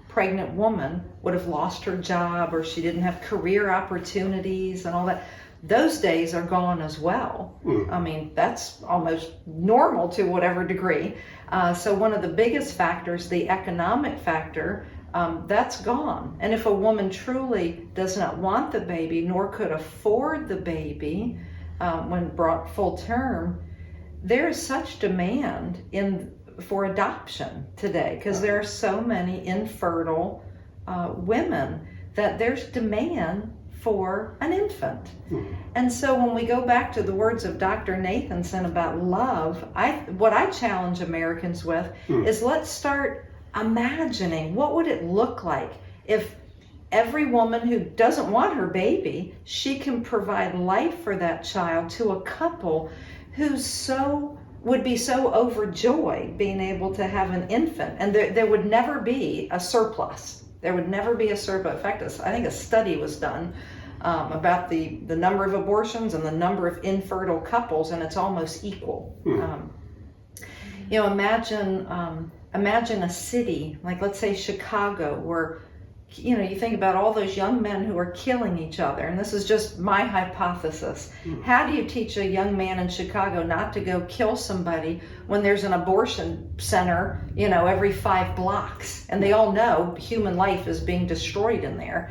Speaker 2: pregnant woman would have lost her job, or she didn't have career opportunities and all that. Those days are gone as well. I mean, that's almost normal to whatever degree. So one of the biggest factors, the economic factor, that's gone. And if a woman truly does not want the baby, nor could afford the baby when brought full term, there is such demand for adoption today, because there are so many infertile women that there's demand for an infant. And so when we go back to the words of Dr. Nathanson about love, what I challenge Americans with is, let's start imagining what would it look like if every woman who doesn't want her baby, she can provide life for that child to a couple who would be so overjoyed being able to have an infant, and there would never be a surplus. There would never be a surplus. In fact, I think a study was done about the number of abortions and the number of infertile couples, and it's almost equal. Imagine a city like, let's say, Chicago, where you think about all those young men who are killing each other, and this is just my hypothesis. How do you teach a young man in Chicago not to go kill somebody when there's an abortion center, every 5 blocks, and they all know human life is being destroyed in there?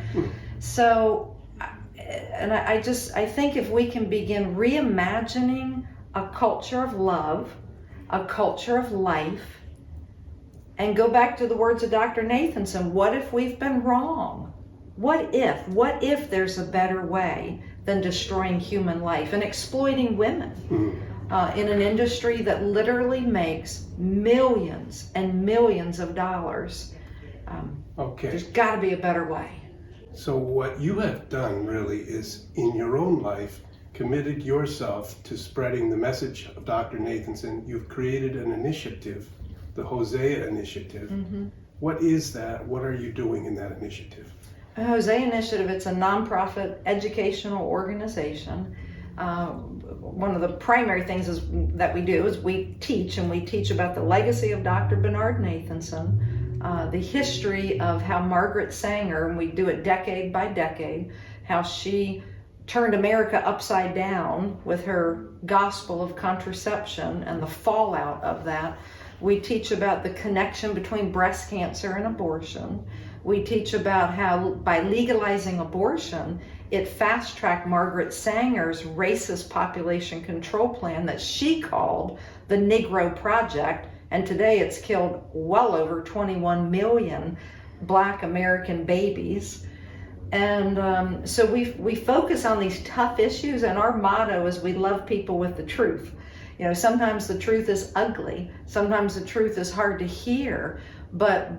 Speaker 2: So, and I think if we can begin reimagining a culture of love, a culture of life, and go back to the words of Dr. Nathanson, what if we've been wrong? What if there's a better way than destroying human life and exploiting women in an industry that literally makes millions and millions of dollars? There's got to be a better way.
Speaker 1: So what you have done really is, in your own life, committed yourself to spreading the message of Dr. Nathanson. You've created an initiative, the Hosea Initiative. What is that? What are you doing in that initiative?
Speaker 2: The Hosea Initiative, it's a nonprofit educational organization. One of the primary things that we do is we teach about the legacy of Dr. Bernard Nathanson, the history of how Margaret Sanger, and we do it decade by decade, how she turned America upside down with her gospel of contraception and the fallout of that. We teach about the connection between breast cancer and abortion. We teach about how by legalizing abortion, it fast-tracked Margaret Sanger's racist population control plan that she called the Negro Project, and today it's killed well over 21 million Black American babies. And so we focus on these tough issues, and our motto is, we love people with the truth. Sometimes the truth is ugly. Sometimes the truth is hard to hear. But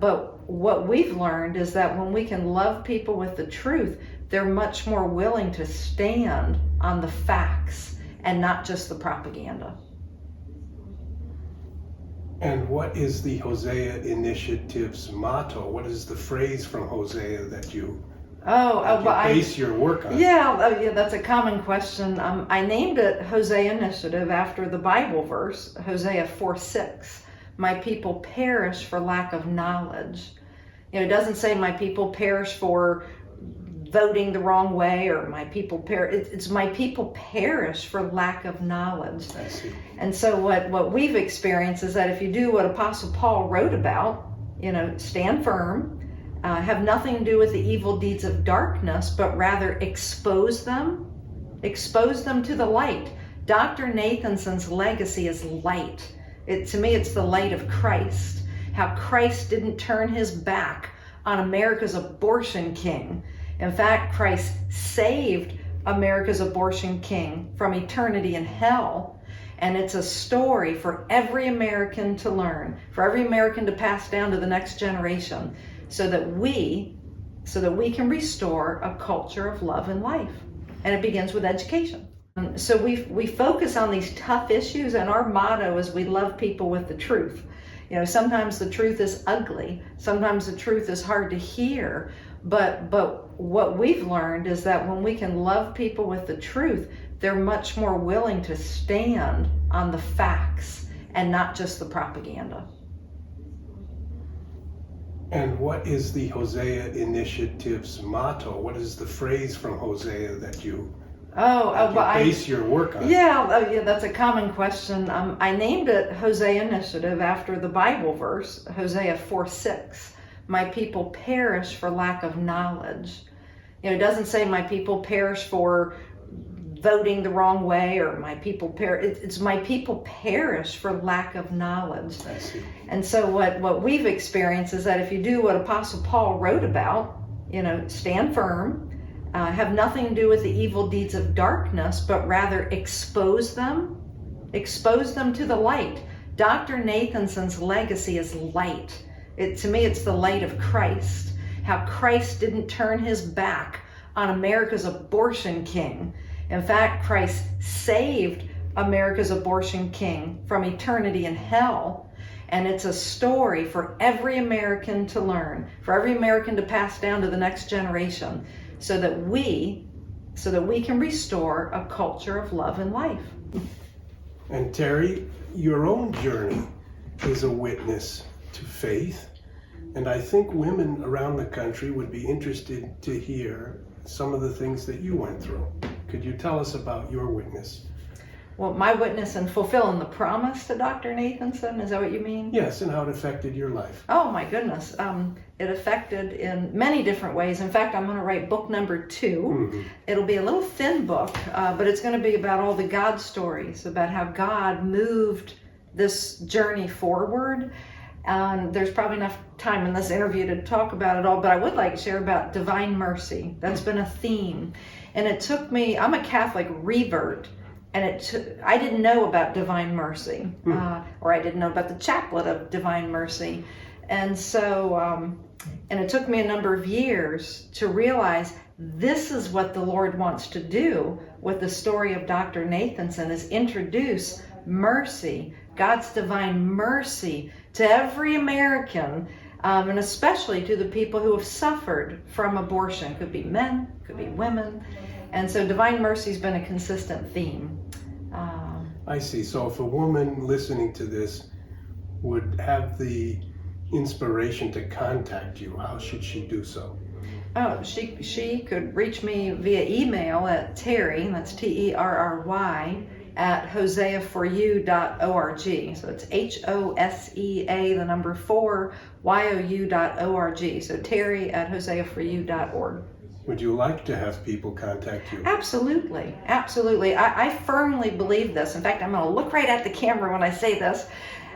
Speaker 2: what we've learned is that when we can love people with the truth, they're much more willing to stand on the facts and not just the propaganda.
Speaker 1: And what is the Hosea Initiative's motto? What is the phrase from Hosea that you base your work on?
Speaker 2: Yeah, that's a common question. I named it Hosea Initiative after the Bible verse, Hosea 4:6. My people perish for lack of knowledge. It doesn't say my people perish for voting the wrong way, or my people perish. It's my people perish for lack of knowledge.
Speaker 1: I see.
Speaker 2: And so what we've experienced is that if you do what Apostle Paul wrote about, stand firm, have nothing to do with the evil deeds of darkness, but rather expose them to the light. Dr. Nathanson's legacy is light. To me, it's the light of Christ. How Christ didn't turn his back on America's abortion king. In fact, Christ saved America's abortion king from eternity in hell. And it's a story for every American to learn, for every American to pass down to the next generation, so that we can restore a culture of love and life. And it begins with education. So we focus on these tough issues, and our motto is, we love people with the truth. Sometimes the truth is ugly. Sometimes the truth is hard to hear. But what we've learned is that when we can love people with the truth, they're much more willing to stand on the facts and not just the propaganda.
Speaker 1: And what is the Hosea Initiative's motto? What is the phrase from Hosea that you base your work on?
Speaker 2: Yeah, that's a common question. I named it Hosea Initiative after the Bible verse, Hosea 4:6. My people perish for lack of knowledge. It doesn't say my people perish for voting the wrong way, or my people perish. It's my people perish for lack of knowledge.
Speaker 1: I see.
Speaker 2: And so what we've experienced is that if you do what Apostle Paul wrote about, stand firm, have nothing to do with the evil deeds of darkness, but rather expose them to the light. Dr. Nathanson's legacy is light. To me, it's the light of Christ. How Christ didn't turn his back on America's abortion king. In fact, Christ saved America's abortion king from eternity in hell. And it's a story for every American to learn, for every American to pass down to the next generation, so that we can restore a culture of love and life.
Speaker 1: And Terry, your own journey is a witness to faith. And I think women around the country would be interested to hear some of the things that you went through. Could you tell us about your witness?
Speaker 2: Well, my witness in fulfilling the promise to Dr. Nathanson, is that what you mean?
Speaker 1: Yes, and how it affected your life.
Speaker 2: Oh my goodness. It affected in many different ways. In fact, I'm going to write book number 2.
Speaker 1: Mm-hmm.
Speaker 2: It'll be a little thin book, but it's going to be about all the God stories, about how God moved this journey forward. There's probably enough time in this interview to talk about it all, but I would like to share about divine mercy. That's been a theme. And it took me, I'm a Catholic revert, and I didn't know about divine mercy, or I didn't know about the chaplet of divine mercy. And so, and it took me a number of years to realize this is what the Lord wants to do with the story of Dr. Nathanson, is introduce mercy, God's divine mercy, to every American, and especially to the people who have suffered from abortion. Could be men, could be women. And so divine mercy has been a consistent theme.
Speaker 1: I see. So if a woman listening to this would have the inspiration to contact you, how should she do so?
Speaker 2: Oh, she could reach me via email at Terry, that's Terry, at hoseaforyou.org. So it's HOSEA, 4, YOU.org. So Terry at hoseaforyou.org.
Speaker 1: Would you like to have people contact you?
Speaker 2: Absolutely, absolutely. I firmly believe this. In fact, I'm going to look right at the camera when I say this.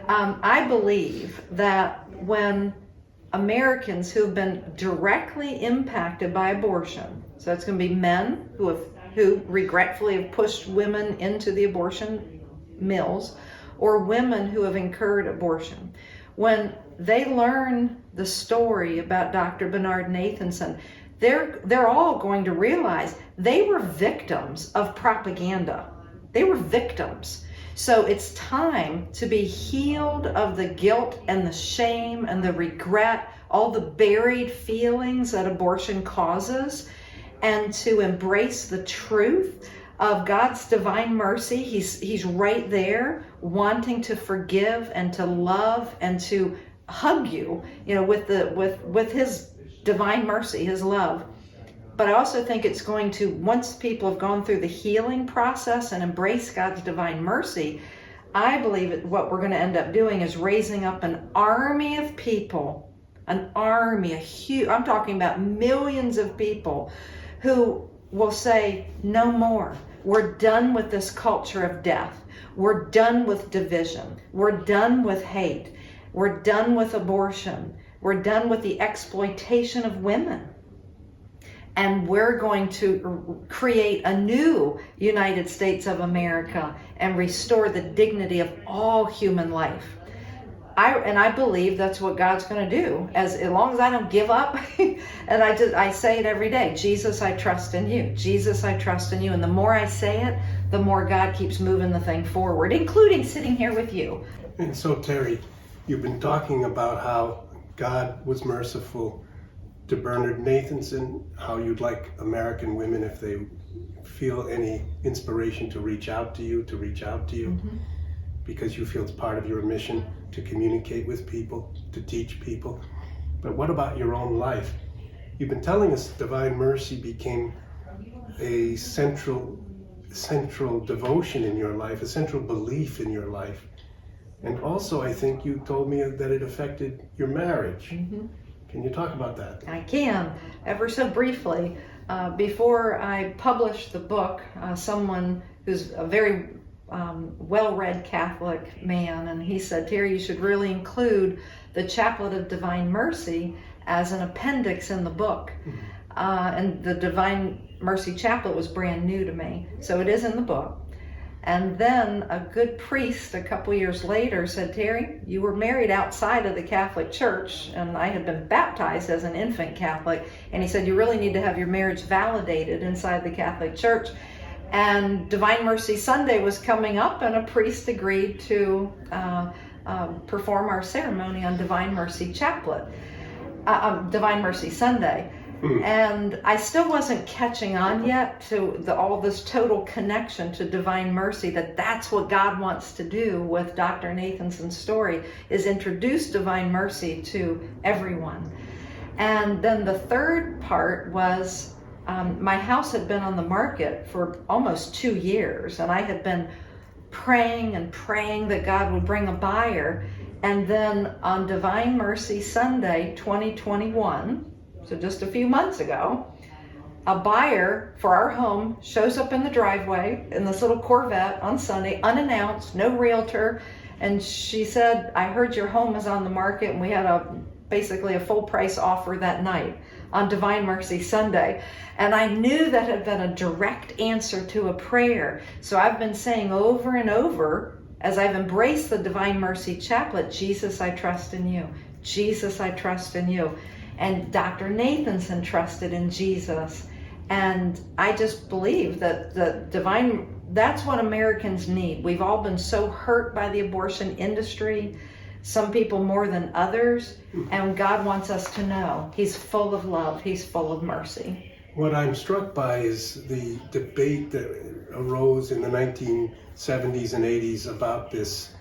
Speaker 2: I believe that when Americans who've been directly impacted by abortion, so it's going to be men who regretfully have pushed women into the abortion mills, or women who have incurred abortion, when they learn the story about Dr. Bernard Nathanson, they're all going to realize they were victims of propaganda. They were victims. So it's time to be healed of the guilt and the shame and the regret, all the buried feelings that abortion causes, and to embrace the truth of God's divine mercy. He's right there wanting to forgive and to love and to hug you, with his divine mercy, his love. But I also think it's going to, once people have gone through the healing process and embrace God's divine mercy, I believe what we're going to end up doing is raising up an army of people, I'm talking about millions of people who will say, no more. We're done with this culture of death. We're done with division. We're done with hate. We're done with abortion. We're done with the exploitation of women. And we're going to create a new United States of America and restore the dignity of all human life. I believe that's what God's going to do, as long as I don't give up. And I say it every day. Jesus, I trust in you. Jesus, I trust in you. And the more I say it, the more God keeps moving the thing forward, including sitting here with you.
Speaker 1: And so, Terry, You've been talking about how God was merciful to Bernard Nathanson, how you'd like American women, if they feel any inspiration, to reach out to you,
Speaker 2: Mm-hmm.
Speaker 1: because you feel it's part of your mission to communicate with people, to teach people. But what about your own life? You've been telling us Divine Mercy became a central devotion in your life, a central belief in your life. And also, I think you told me that it affected your marriage.
Speaker 2: Mm-hmm.
Speaker 1: Can you talk about that?
Speaker 2: I can, ever so briefly. Before I published the book, someone who's a very well-read Catholic man, and he said, Terry, you should really include the Chaplet of Divine Mercy as an appendix in the book.
Speaker 1: Mm-hmm.
Speaker 2: And the Divine Mercy Chaplet was brand new to me, so it is in the book. And then a good priest a couple years later said, Terry, you were married outside of the Catholic Church, and I had been baptized as an infant Catholic, and he said, you really need to have your marriage validated inside the Catholic Church. And Divine Mercy Sunday was coming up, and a priest agreed to perform our ceremony on Divine Mercy Chaplet, Divine Mercy Sunday. And I still wasn't catching on yet to all this total connection to Divine Mercy, that's what God wants to do with Dr. Nathanson's story, is introduce Divine Mercy to everyone. And then the third part was, my house had been on the market for almost 2 years, and I had been praying and praying that God would bring a buyer. And then on Divine Mercy Sunday 2021, so just a few months ago, a buyer for our home shows up in the driveway in this little Corvette on Sunday, unannounced, no realtor. And she said, I heard your home is on the market, and we had basically a full price offer that night on Divine Mercy Sunday. And I knew that had been a direct answer to a prayer. So I've been saying over and over, as I've embraced the Divine Mercy Chaplet, Jesus, I trust in you. Jesus, I trust in you. And Dr. Nathanson trusted in Jesus. And I just believe that that's what Americans need. We've all been so hurt by the abortion industry, some people more than others, and God wants us to know He's full of love, He's full of mercy.
Speaker 1: What I'm struck by is the debate that arose in the 1970s and 80s about this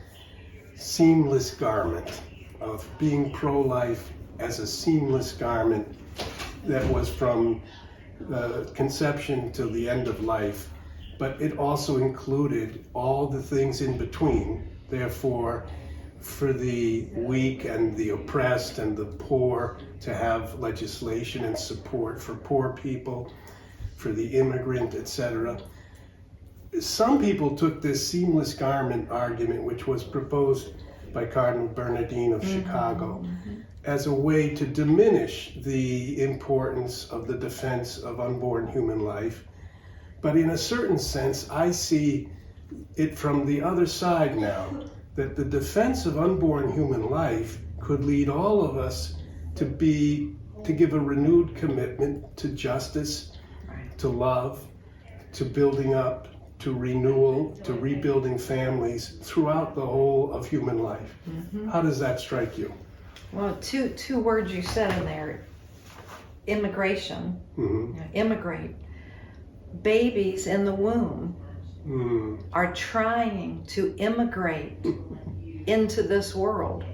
Speaker 1: seamless garment, of being pro-life as a seamless garment that was from conception to the end of life, but it also included all the things in between. Therefore, for the weak and the oppressed and the poor to have legislation and support for poor people, for the immigrant, etc. Some people took this seamless garment argument, which was proposed by Cardinal Bernardine of Chicago, as a way to diminish the importance of the defense of unborn human life. But in a certain sense, I see it from the other side now, that the defense of unborn human life could lead all of us to give a renewed commitment to justice, to love, to building up, to renewal, to rebuilding families throughout the whole of human life. How does that strike you?
Speaker 2: Well, two words you said in there: immigration. Immigrate. Babies in the womb are trying to immigrate into this world.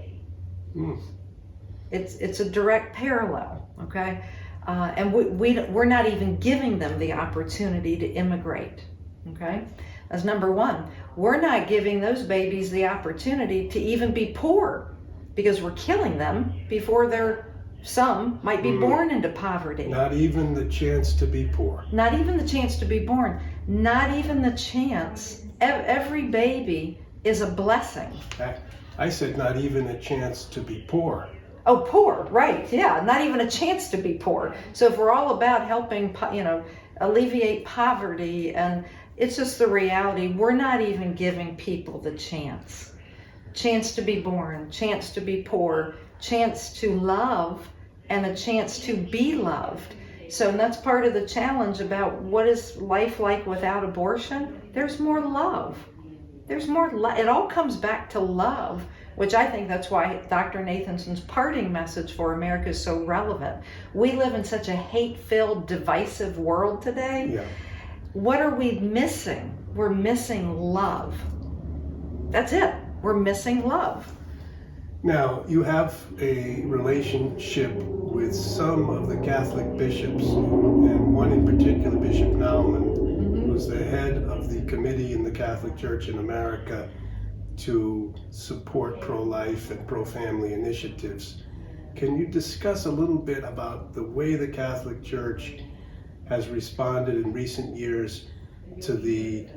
Speaker 2: It's a direct parallel, okay? And we're not even giving them the opportunity to immigrate, okay? That's number one. We're not giving those babies the opportunity to even be poor, because we're killing them before some might be born into poverty.
Speaker 1: Not even the chance to be poor.
Speaker 2: Not even the chance to be born. Not even the chance. Every baby is a blessing.
Speaker 1: I said not even a chance to be poor.
Speaker 2: Oh, poor, right, yeah, not even a chance to be poor. So if we're all about helping, alleviate poverty, and it's just the reality, we're not even giving people the chance. Chance to be born, chance to be poor, chance to love, and a chance to be loved. So that's part of the challenge about what is life like without abortion. There's more love. There's more. It all comes back to love, which I think that's why Dr. Nathanson's parting message for America is so relevant. We live in such a hate-filled, divisive world today.
Speaker 1: Yeah.
Speaker 2: What are we missing? We're missing love. That's it. We're missing love.
Speaker 1: Now, you have a relationship with some of the Catholic bishops, and one in particular, Bishop Naumann, who's the head of the committee in the Catholic Church in America to support pro-life and pro-family initiatives. Can you discuss a little bit about the way the Catholic Church has responded in recent years to the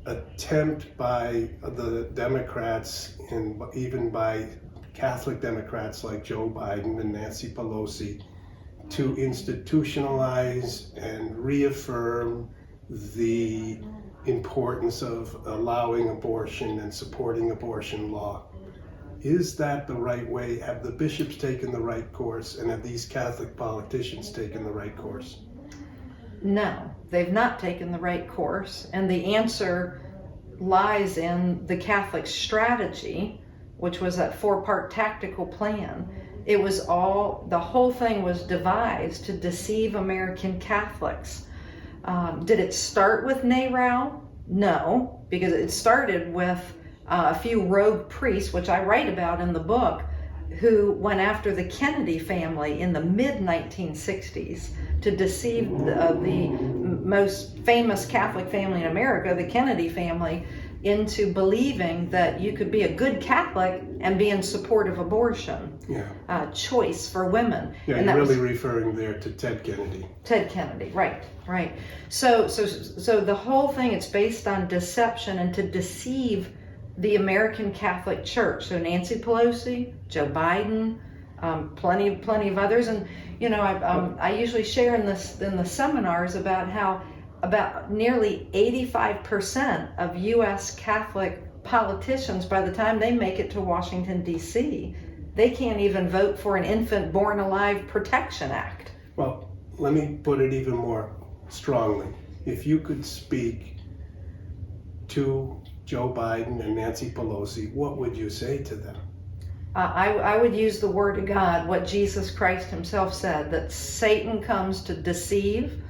Speaker 1: attempt by the Democrats and even by Catholic Democrats like Joe Biden and Nancy Pelosi to institutionalize and reaffirm the importance of allowing abortion and supporting abortion law? Is that the right way? Have the bishops taken the right course, and have these Catholic politicians taken the right course?
Speaker 2: No, they've not taken the right course, and the answer lies in the Catholic strategy, which was that 4-part tactical plan. It was the whole thing was devised to deceive American Catholics. Did it start with NARAL? No, because it started with a few rogue priests, which I write about in the book, who went after the Kennedy family in the mid-1960s to deceive the most famous Catholic family in America, the Kennedy family, into believing that you could be a good Catholic and be in support of abortion.
Speaker 1: Yeah.
Speaker 2: Choice for women.
Speaker 1: Yeah,
Speaker 2: and
Speaker 1: you're
Speaker 2: that
Speaker 1: really
Speaker 2: was
Speaker 1: referring there to Ted Kennedy.
Speaker 2: Ted Kennedy, right. So the whole thing, it's based on deception and to deceive the American Catholic Church. So Nancy Pelosi, Joe Biden, plenty of others, and I usually share in the seminars about how about nearly 85% of U.S. Catholic politicians, by the time they make it to Washington D.C., they can't even vote for an Infant Born Alive Protection Act.
Speaker 1: Well, let me put it even more strongly. If you could speak to Joe Biden and Nancy Pelosi, what would you say to them?
Speaker 2: I would use the word of God, what Jesus Christ himself said, that Satan comes to deceive,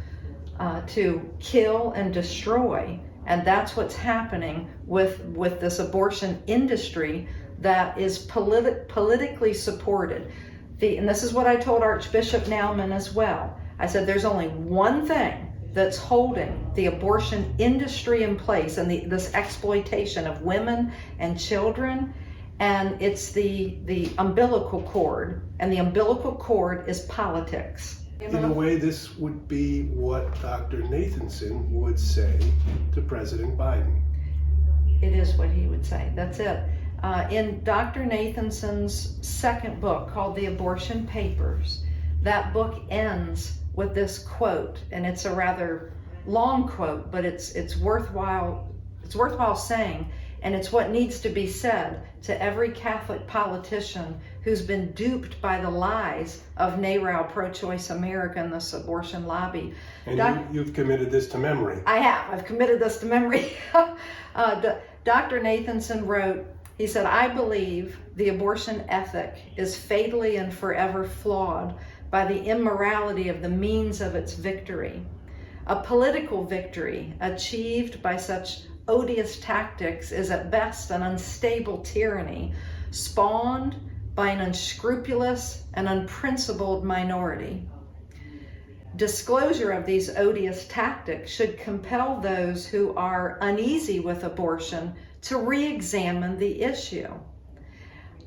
Speaker 2: to kill and destroy, and that's what's happening with this abortion industry that is politically supported. And this is what I told Archbishop Naumann as well. I said there's only one thing that's holding the abortion industry in place and this exploitation of women and children, and it's the umbilical cord, and the umbilical cord is politics.
Speaker 1: In a way, this would be what Dr. Nathanson would say to President Biden.
Speaker 2: It is what he would say. That's it. In Dr. Nathanson's second book called The Abortion Papers, that book ends with this quote, and it's a rather long quote, but it's worthwhile saying, and it's what needs to be said to every Catholic politician who's been duped by the lies of NARAL, Pro-Choice America, and this abortion lobby.
Speaker 1: And you've committed this to memory.
Speaker 2: I have. I've committed this to memory. Dr. Nathanson wrote, he said, "I believe the abortion ethic is fatally and forever flawed by the immorality of the means of its victory. A political victory achieved by such odious tactics is at best an unstable tyranny, spawned by an unscrupulous and unprincipled minority. Disclosure of these odious tactics should compel those who are uneasy with abortion to re-examine the issue.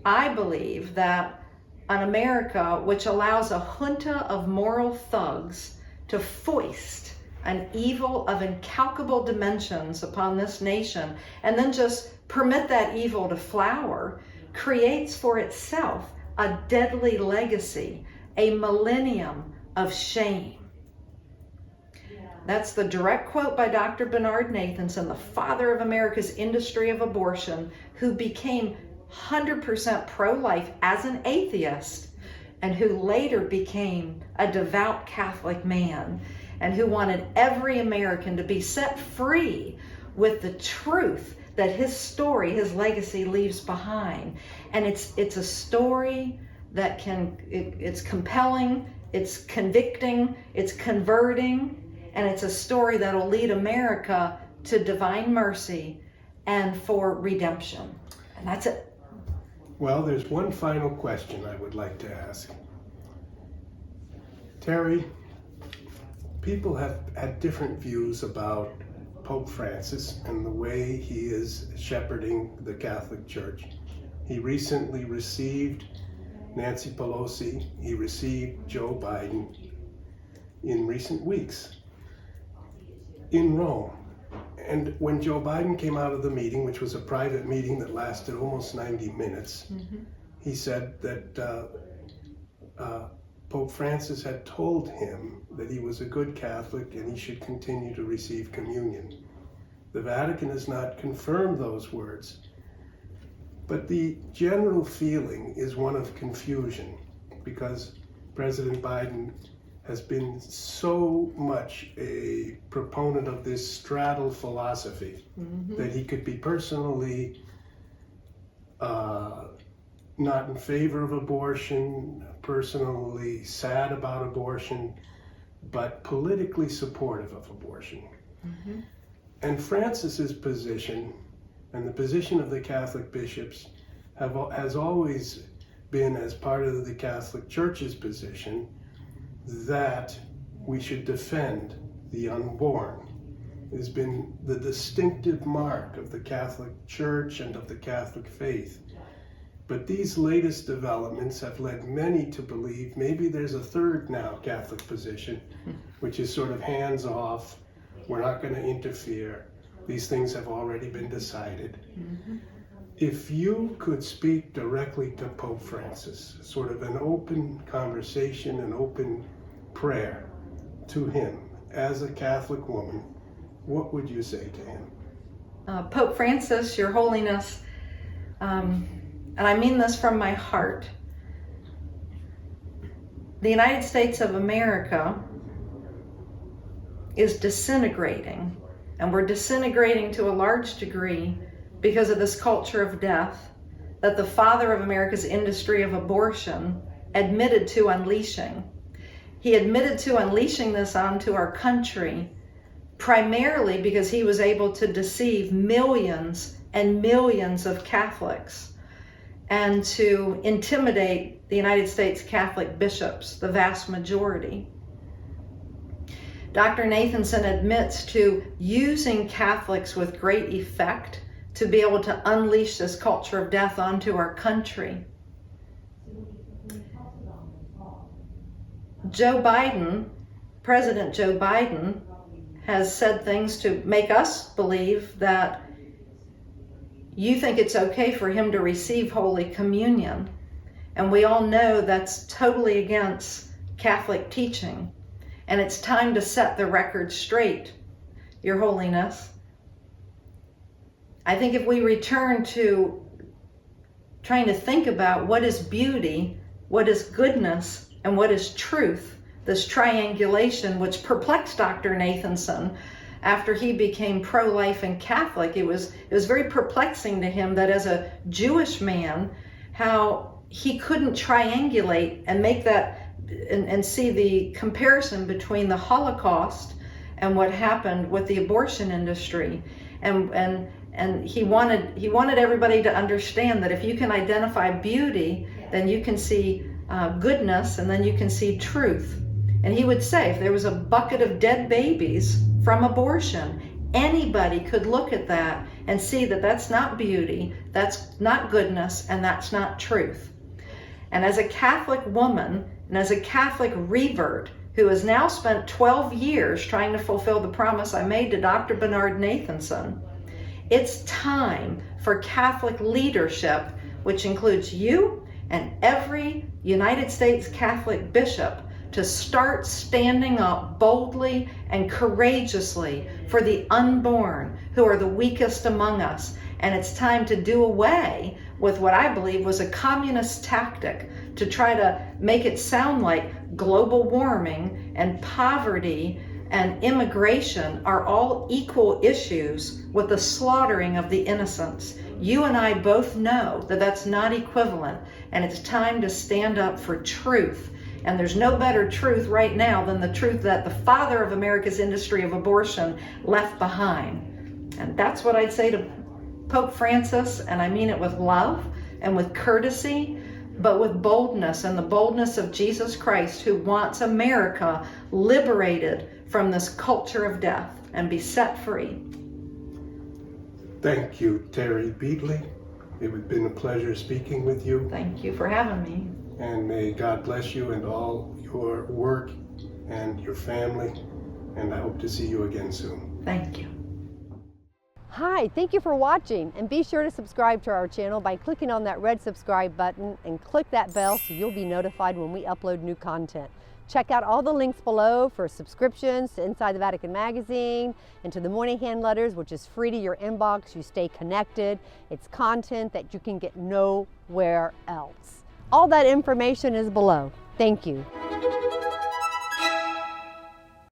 Speaker 2: I believe that an America which allows a junta of moral thugs to foist an evil of incalculable dimensions upon this nation and then just permit that evil to flower creates for itself a deadly legacy, a millennium of shame." That's the direct quote by Dr. Bernard Nathanson, the father of America's industry of abortion, who became 100% pro-life as an atheist and who later became a devout Catholic man, and who wanted every American to be set free with the truth that his story, his legacy leaves behind. And it's a story that it's compelling, it's convicting, it's converting, and it's a story that'll lead America to divine mercy and for redemption. And that's it.
Speaker 1: Well, there's one final question I would like to ask. Terry, people have had different views about Pope Francis and the way he is shepherding the Catholic Church. He recently received Nancy Pelosi, he received Joe Biden in recent weeks in Rome. And when Joe Biden came out of the meeting, which was a private meeting that lasted almost 90 minutes, he said that Pope Francis had told him that he was a good Catholic and he should continue to receive communion. The Vatican has not confirmed those words, but the general feeling is one of confusion because President Biden has been so much a proponent of this straddle philosophy that he could be personally not in favor of abortion, personally sad about abortion, but politically supportive of abortion. And Francis's position and the position of the Catholic bishops has always been, as part of the Catholic Church's position, that we should defend the unborn. It has been the distinctive mark of the Catholic Church and of the Catholic faith. But these latest developments have led many to believe maybe there's a third now Catholic position, which is sort of hands off. We're not going to interfere. These things have already been decided. If you could speak directly to Pope Francis, sort of an open conversation, an open prayer to him as a Catholic woman, what would you say to him?
Speaker 2: Pope Francis, Your Holiness, and I mean this from my heart, the United States of America is disintegrating, and we're disintegrating to a large degree because of this culture of death that the father of America's industry of abortion admitted to unleashing. He admitted to unleashing this onto our country primarily because he was able to deceive millions and millions of Catholics and to intimidate the United States Catholic bishops, the vast majority. Dr. Nathanson admits to using Catholics with great effect to be able to unleash this culture of death onto our country. Joe Biden, President Joe Biden, has said things to make us believe that you think it's okay for him to receive Holy Communion. And we all know that's totally against Catholic teaching. And it's time to set the record straight, Your Holiness. I think if we return to trying to think about what is beauty, what is goodness, and what is truth, this triangulation which perplexed Dr. Nathanson after he became pro-life and Catholic, it was very perplexing to him that as a Jewish man, how he couldn't triangulate and make that and see the comparison between the Holocaust and what happened with the abortion industry. And he wanted everybody to understand that if you can identify beauty, then you can see goodness, and then you can see truth. And he would say, if there was a bucket of dead babies from abortion, anybody could look at that and see that that's not beauty, that's not goodness, and that's not truth. And as a Catholic woman, and as a Catholic revert, who has now spent 12 years trying to fulfill the promise I made to Dr. Bernard Nathanson, it's time for Catholic leadership, which includes you and every United States Catholic bishop, to start standing up boldly and courageously for the unborn, who are the weakest among us. And it's time to do away with what I believe was a communist tactic to try to make it sound like global warming and poverty and immigration are all equal issues with the slaughtering of the innocents. You and I both know that that's not equivalent, and it's time to stand up for truth. And there's no better truth right now than the truth that the father of America's industry of abortion left behind. And that's what I'd say to Pope Francis, and I mean it with love and with courtesy, but with boldness, and the boldness of Jesus Christ, who wants America liberated from this culture of death and be set free.
Speaker 1: Thank you, Terry Beatley. It has been a pleasure speaking with you.
Speaker 2: Thank you for having me.
Speaker 1: And may God bless you and all your work and your family. And I hope to see you again soon.
Speaker 2: Thank you.
Speaker 3: Hi, thank you for watching, and be sure to subscribe to our channel by clicking on that red subscribe button and click that bell so you'll be notified when we upload new content. Check out all the links below for subscriptions to Inside the Vatican magazine and to the Moynihan letters, which is free to your inbox. You stay connected. It's content that you can get nowhere else. All that information is below. Thank you.